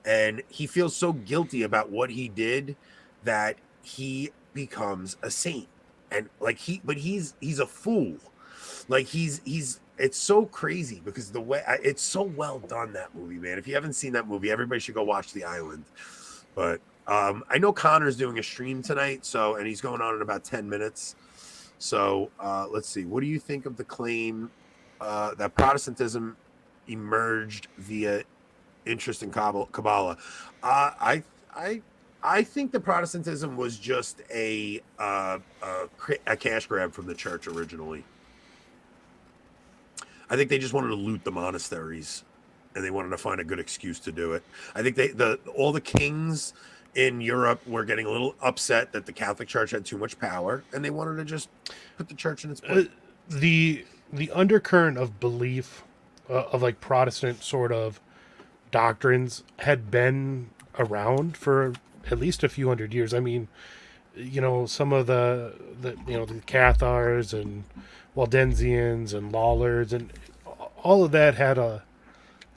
and he feels so guilty about what he did that he becomes a saint. And like he's a fool. Like it's so crazy because the way it's so well done, that movie, man. If you haven't seen that movie, everybody should go watch The Island. But I know Connor's doing a stream tonight, and he's going on in about 10 minutes. So let's see. What do you think of the claim that Protestantism emerged via interest in Kabbalah? I think the Protestantism was just a cash grab from the church originally. I think they just wanted to loot the monasteries, and they wanted to find a good excuse to do it. I think all the kings in Europe were getting a little upset that the Catholic Church had too much power, and they wanted to just put the church in its place. The undercurrent of belief of like Protestant sort of doctrines had been around for at least a few hundred years. I mean, some of the Cathars and Waldensians and Lollards and all of that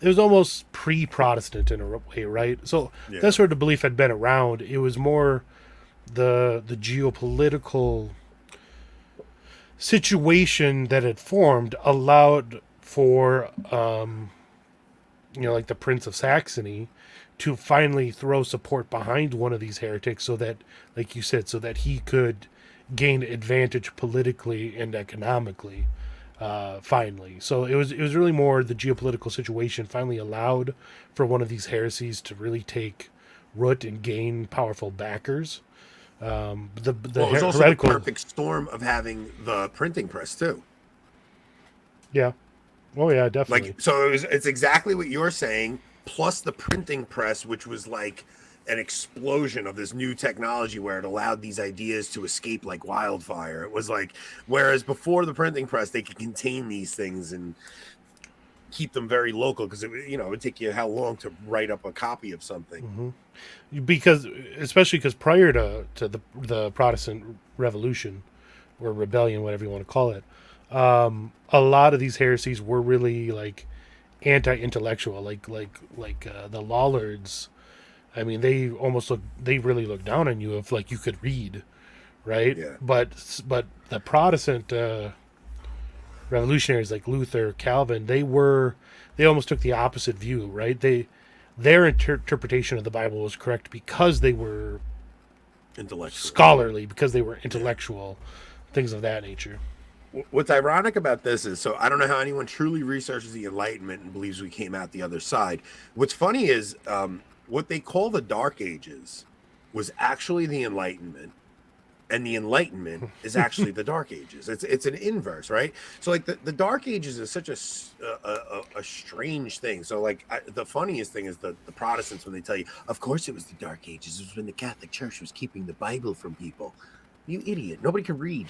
it was almost pre-Protestant in a way, right? So that sort of belief had been around. It was more the geopolitical situation that had formed allowed for like the Prince of Saxony to finally throw support behind one of these heretics, so that, like you said, so that he could gain advantage politically and economically, finally. So it was really more the geopolitical situation finally allowed for one of these heresies to really take root and gain powerful backers. It was also the perfect storm of having the printing press too. Yeah. Oh yeah, definitely. It's exactly what you're saying, plus the printing press, which was like an explosion of this new technology where it allowed these ideas to escape like wildfire. It was like, whereas before the printing press, they could contain these things and keep them very local, because it would take you how long to write up a copy of something. Mm-hmm. Especially because prior to the Protestant Revolution or rebellion, whatever you want to call it, a lot of these heresies were really like anti-intellectual, like the Lollards. I mean, they really looked down on you if like you could read, right? Yeah. But the Protestant revolutionaries like Luther, Calvin, they almost took the opposite view, right? Their interpretation of the Bible was correct because they were intellectual, scholarly, because they were intellectual, things of that nature. What's ironic about this is, so I don't know how anyone truly researches the Enlightenment and believes we came out the other side. What's funny is what they call the Dark Ages was actually the Enlightenment, and the Enlightenment is actually the Dark Ages. It's an inverse, right? So like the Dark Ages is such a strange thing. So like the funniest thing is the Protestants, when they tell you, of course it was the Dark Ages. It was when the Catholic Church was keeping the Bible from people. You idiot. Nobody can read.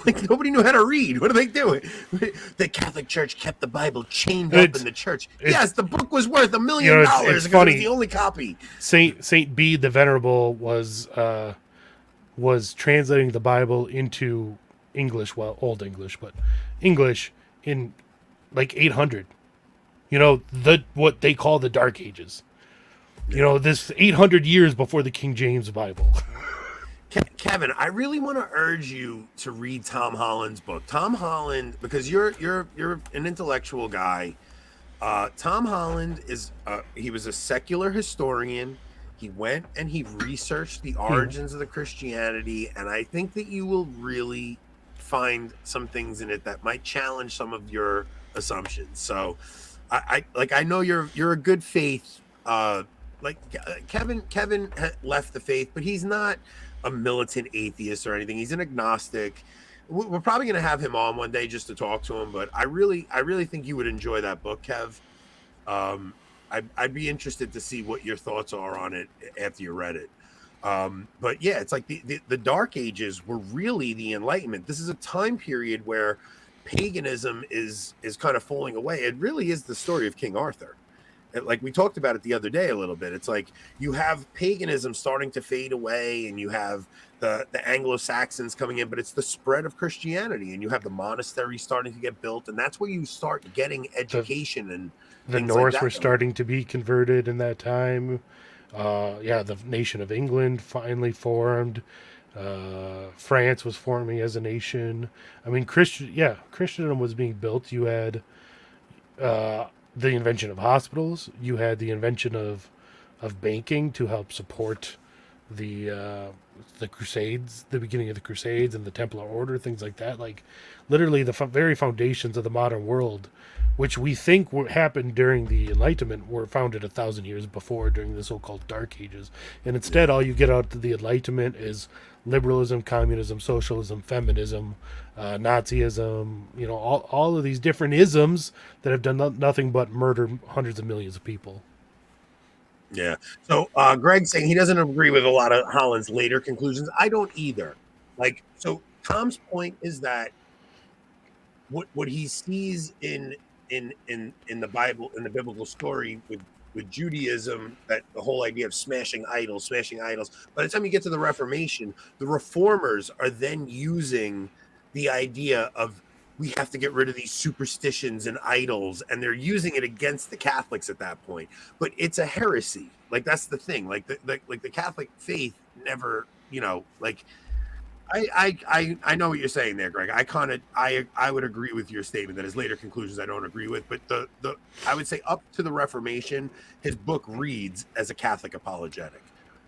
Like, nobody knew how to read. What are they doing? The Catholic Church kept the Bible chained up in the church. Yes, the book was worth $1 million because it was the only copy. Saint Bede the Venerable was translating the Bible into English, well, Old English, but English in like 800. What they call the Dark Ages. This 800 years before the King James Bible. Kevin, I really want to urge you to read Tom Holland's book. Tom Holland, because you're an intellectual guy. Tom Holland he was a secular historian. He went and he researched the origins of the Christianity, and I think that you will really find some things in it that might challenge some of your assumptions. So I know you're a good faith. Kevin left the faith, but he's not a militant atheist or anything. He's an agnostic. We're probably going to have him on one day just to talk to him, but I really think you would enjoy that book, Kev. I'd be interested to see what your thoughts are on it after you read it. But yeah, it's like the Dark Ages were really the Enlightenment. This is a time period where paganism is kind of falling away. It really is the story of King Arthur. Like we talked about it the other day a little bit. It's like you have paganism starting to fade away, and you have the Anglo-Saxons coming in, but it's the spread of Christianity, and you have the monasteries starting to get built, and that's where you start getting education and the Norse were starting to be converted in that time. The nation of England finally formed. France was forming as a nation. I mean, Christendom was being built. You had the invention of hospitals. You had the invention of banking to help support the Crusades, the beginning of the Crusades and the Templar Order, things like that. Like literally the very foundations of the modern world, which we think happened during the Enlightenment, were founded 1,000 years before during the so-called Dark Ages. And instead, all you get out of the Enlightenment is liberalism, communism, socialism, feminism, Nazism, all of these different isms that have done nothing but murder hundreds of millions of people. Yeah. So Greg's saying he doesn't agree with a lot of Holland's later conclusions. I don't either. So Tom's point is that what he sees in the Bible, in the biblical story with Judaism, that the whole idea of smashing idols. By the time you get to the Reformation, the reformers are then using the idea of we have to get rid of these superstitions and idols, and they're using it against the Catholics at that point. But it's a heresy. Like that's the thing. Like the Catholic faith never, I know what you're saying there, Greg. I would agree with your statement that his later conclusions I don't agree with, but the I would say up to the Reformation, his book reads as a Catholic apologetic.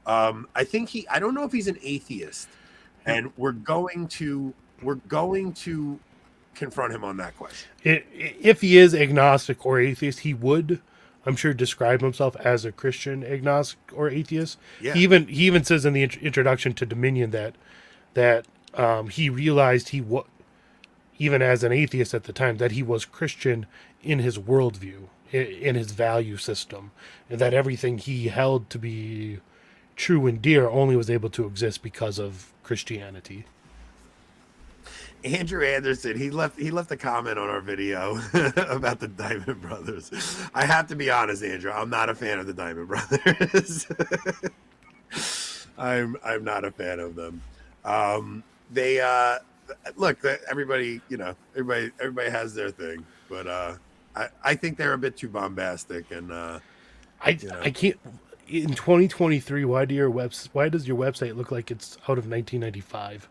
I don't know if he's an atheist, and we're going to confront him on that question. If he is agnostic or atheist, he would, I'm sure, describe himself as a Christian agnostic or atheist. Yeah. He even says in the introduction to Dominion that he realized even as an atheist at the time, that he was Christian in his worldview, in his value system, and that everything he held to be true and dear only was able to exist because of Christianity. Andrew Anderson, he left a comment on our video about the Diamond Brothers. I have to be honest, Andrew, I'm not a fan of the Diamond Brothers. I'm not a fan of them. They look, everybody has their thing, but I think they're a bit too bombastic, and I can't. In 2023, why does your website look like it's out of 1995?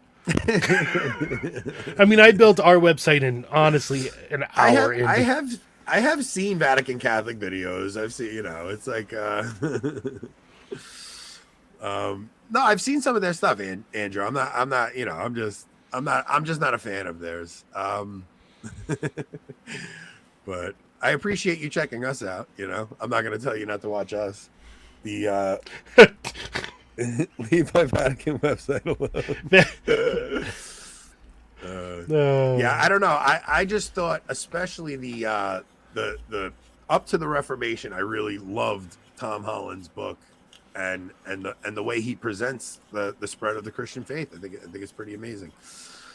I mean, I built our website in honestly an hour. I have seen Vatican Catholic videos. I've seen, it's like no, I've seen some of their stuff, Andrew. I'm just not a fan of theirs. But I appreciate you checking us out. I'm not going to tell you not to watch us. Leave my Vatican website alone. Yeah, I don't know. I just thought, especially the up to the Reformation, I really loved Tom Holland's book and the way he presents the spread of the Christian faith. I think it's pretty amazing.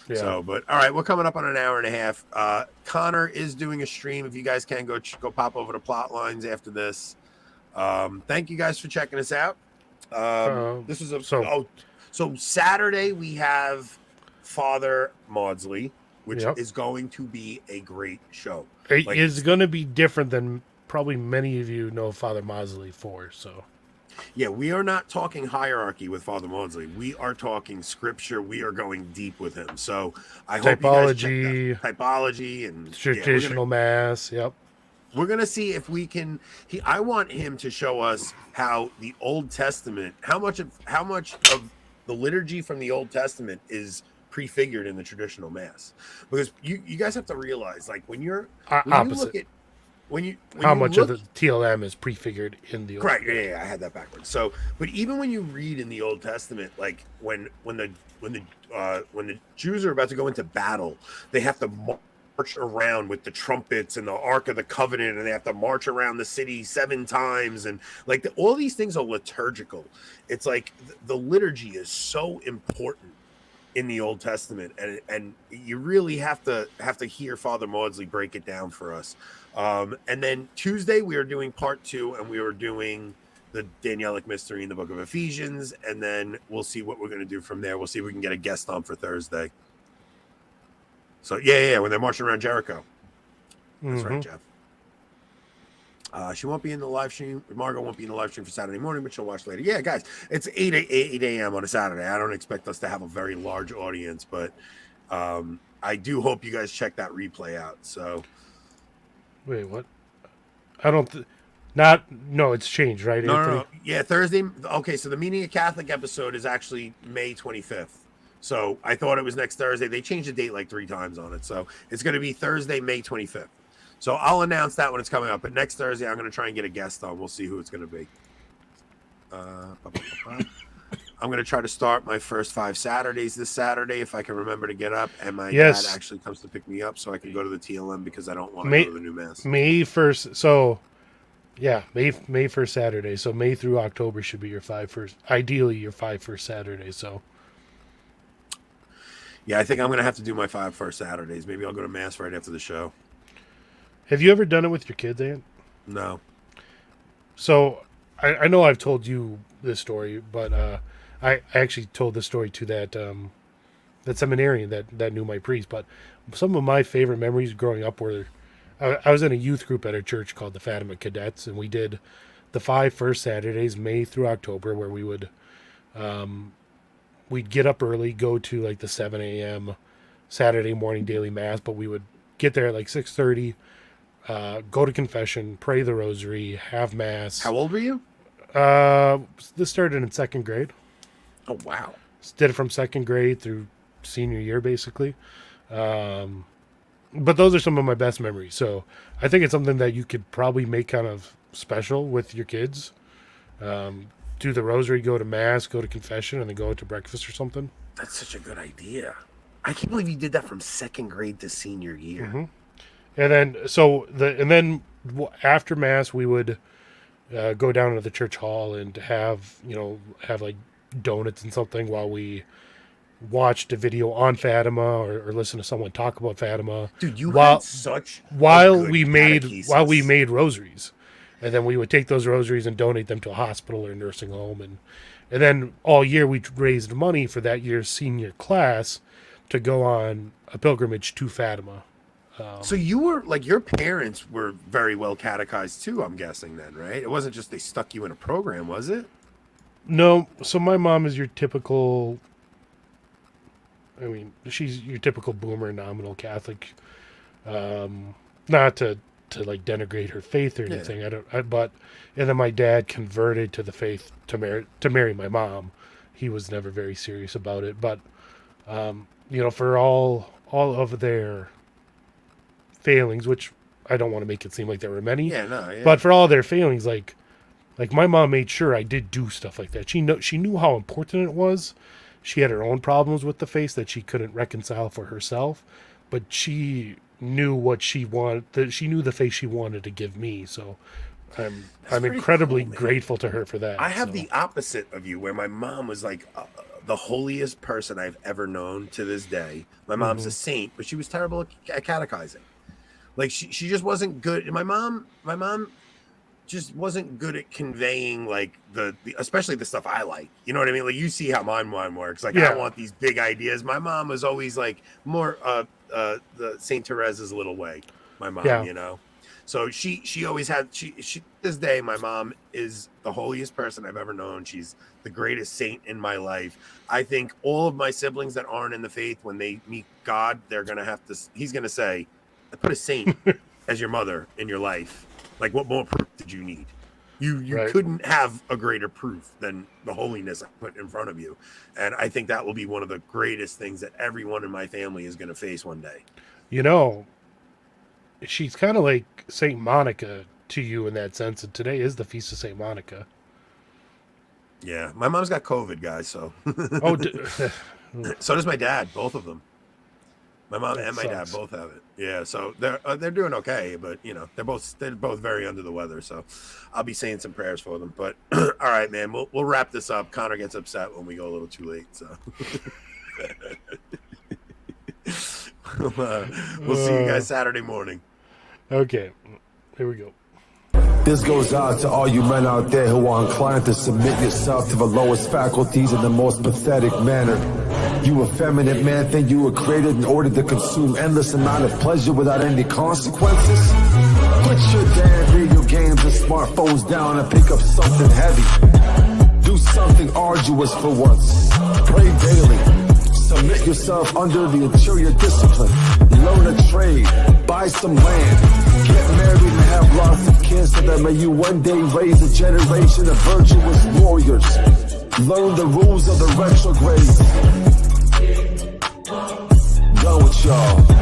Yeah. So, but all right, we're coming up on an hour and a half. Connor is doing a stream. If you guys can go pop over to Plotlines after this. Thank you guys for checking us out. This is so Saturday we have Father Maudsley, which is going to be a great show. It is going to be different than probably many of you know Father Maudsley for. So yeah, we are not talking hierarchy with Father Maudsley. We are talking scripture. We are going deep with him. So I hope you guys check that. Typology and traditional mass. Yep. We're going to see if we can. I want him to show us how the Old Testament, how much of the liturgy from the Old Testament is prefigured in the traditional mass, because you guys have to realize, like, when you opposite. look at when How you much look, of the TLM is prefigured in the Old correct? Yeah, I had that backwards. So, but even when you read in the Old Testament, like when the Jews are about to go into battle, they have to march around with the trumpets and the Ark of the Covenant, and they have to march around the city 7 times, and like all these things are liturgical. It's like the liturgy is so important in the Old Testament, and you really have to hear Father Maudsley break it down for us. And then Tuesday we are doing part 2, and we are doing the Danielic mystery in the book of Ephesians, and then we'll see what we're going to do from there. We'll see if we can get a guest on for Thursday. So yeah, when they're marching around Jericho. That's right, Jeff. She won't be in the live stream. Margot won't be in the live stream for Saturday morning, but she'll watch later. Yeah, guys, it's 8 a.m. on a Saturday. I don't expect us to have a very large audience, but I do hope you guys check that replay out. So, wait, what? I don't. No, it's changed, right? No. Yeah, Thursday. Okay, so the Meaning of Catholic episode is actually May 25th. So I thought it was next Thursday. They changed the date like 3 times on it. So it's going to be Thursday, May 25th. So I'll announce that when it's coming up. But next Thursday, I'm going to try and get a guest on. We'll see who it's going to be. I'm going to try to start my first 5 Saturdays this Saturday if I can remember to get up. And my dad actually comes to pick me up so I can go to the TLM because I don't want to go to the new mass. May 1st. So, yeah, May 1st Saturday. So May through October should be your 5 first. Ideally, your 5 first Saturdays. So. Yeah, I think I'm going to have to do my 5 first Saturdays. Maybe I'll go to mass right after the show. Have you ever done it with your kids, Aunt? No. So I know I've told you this story, but I actually told this story to that seminarian that knew my priest. But some of my favorite memories growing up were I was in a youth group at our church called the Fatima Cadets, and we did the 5 first Saturdays, May through October, where we would we'd get up early, go to like the 7 a.m. Saturday morning daily mass, but we would get there at like 6:30. Go to confession, pray the rosary, have mass. How old were you? This started in 2nd grade. Oh, wow. Did it from 2nd grade through senior year, basically. But those are some of my best memories. So I think it's something that you could probably make kind of special with your kids. Do the rosary, go to mass, go to confession, and then go to breakfast or something. That's such a good idea. I can't believe you did that from 2nd grade to senior year. Mm-hmm. And then after mass we would go down to the church hall and have like donuts and something while we watched a video on Fatima or listen to someone talk about Fatima. Dude, had such while we made rosaries, and then we would take those rosaries and donate them to a hospital or a nursing home, and then all year we raised money for that year's senior class to go on a pilgrimage to Fatima. So you were like, your parents were very well catechized too, I'm guessing then, right? It wasn't just they stuck you in a program, was it? No. So my mom is your typical, she's your typical boomer nominal Catholic. Not to like denigrate her faith or anything. Yeah. And then my dad converted to the faith to marry my mom. He was never very serious about it, but for all of their failings, which I don't want to make it seem like there were many. But for all their failings, like my mom made sure I did do stuff like that. She knew how important it was. She had her own problems with the faith that she couldn't reconcile for herself, but she knew what she wanted. She knew the faith she wanted to give me. So I'm incredibly grateful to her for that. I have the opposite of you, where my mom was like the holiest person I've ever known to this day. My mom's a saint, but she was terrible at catechizing. Like she just wasn't good. My mom just wasn't good at conveying like the especially the stuff I like. You know what I mean? Like, you see how my mom works. Like, I want these big ideas. My mom was always like more the Saint Teresa's little way. My mom, you know. So she always had she this day, my mom is the holiest person I've ever known. She's the greatest saint in my life. I think all of my siblings that aren't in the faith, when they meet God, he's gonna say, I put a saint as your mother in your life. Like, what more proof did you need? You Right. couldn't have a greater proof than the holiness I put in front of you. And I think that will be one of the greatest things that everyone in my family is going to face one day. You know, she's kind of like Saint Monica to you in that sense, and today is the feast of Saint Monica. Yeah, my mom's got COVID, guys. So, Oh, so does my dad. Both of them. My mom That and my dad sucks. both have it. Yeah, so they're doing okay, but you know they're both very under the weather. So I'll be saying some prayers for them. But all right, man, we'll wrap this up. Connor gets upset when we go a little too late. So we'll see you guys Saturday morning. Okay, here we go. This goes out to all you men out there who are inclined to submit yourself to the lowest faculties in the most pathetic manner. You effeminate man think you were created in order to consume endless amount of pleasure without any consequences? Put your damn video games and smartphones down and pick up something heavy. Do something arduous for once. Pray daily. Submit yourself under the interior discipline. Learn a trade. Buy some land. Get married and have lots of kids so that may you one day raise a generation of virtuous warriors. Learn the rules of the retrograde. Go with y'all.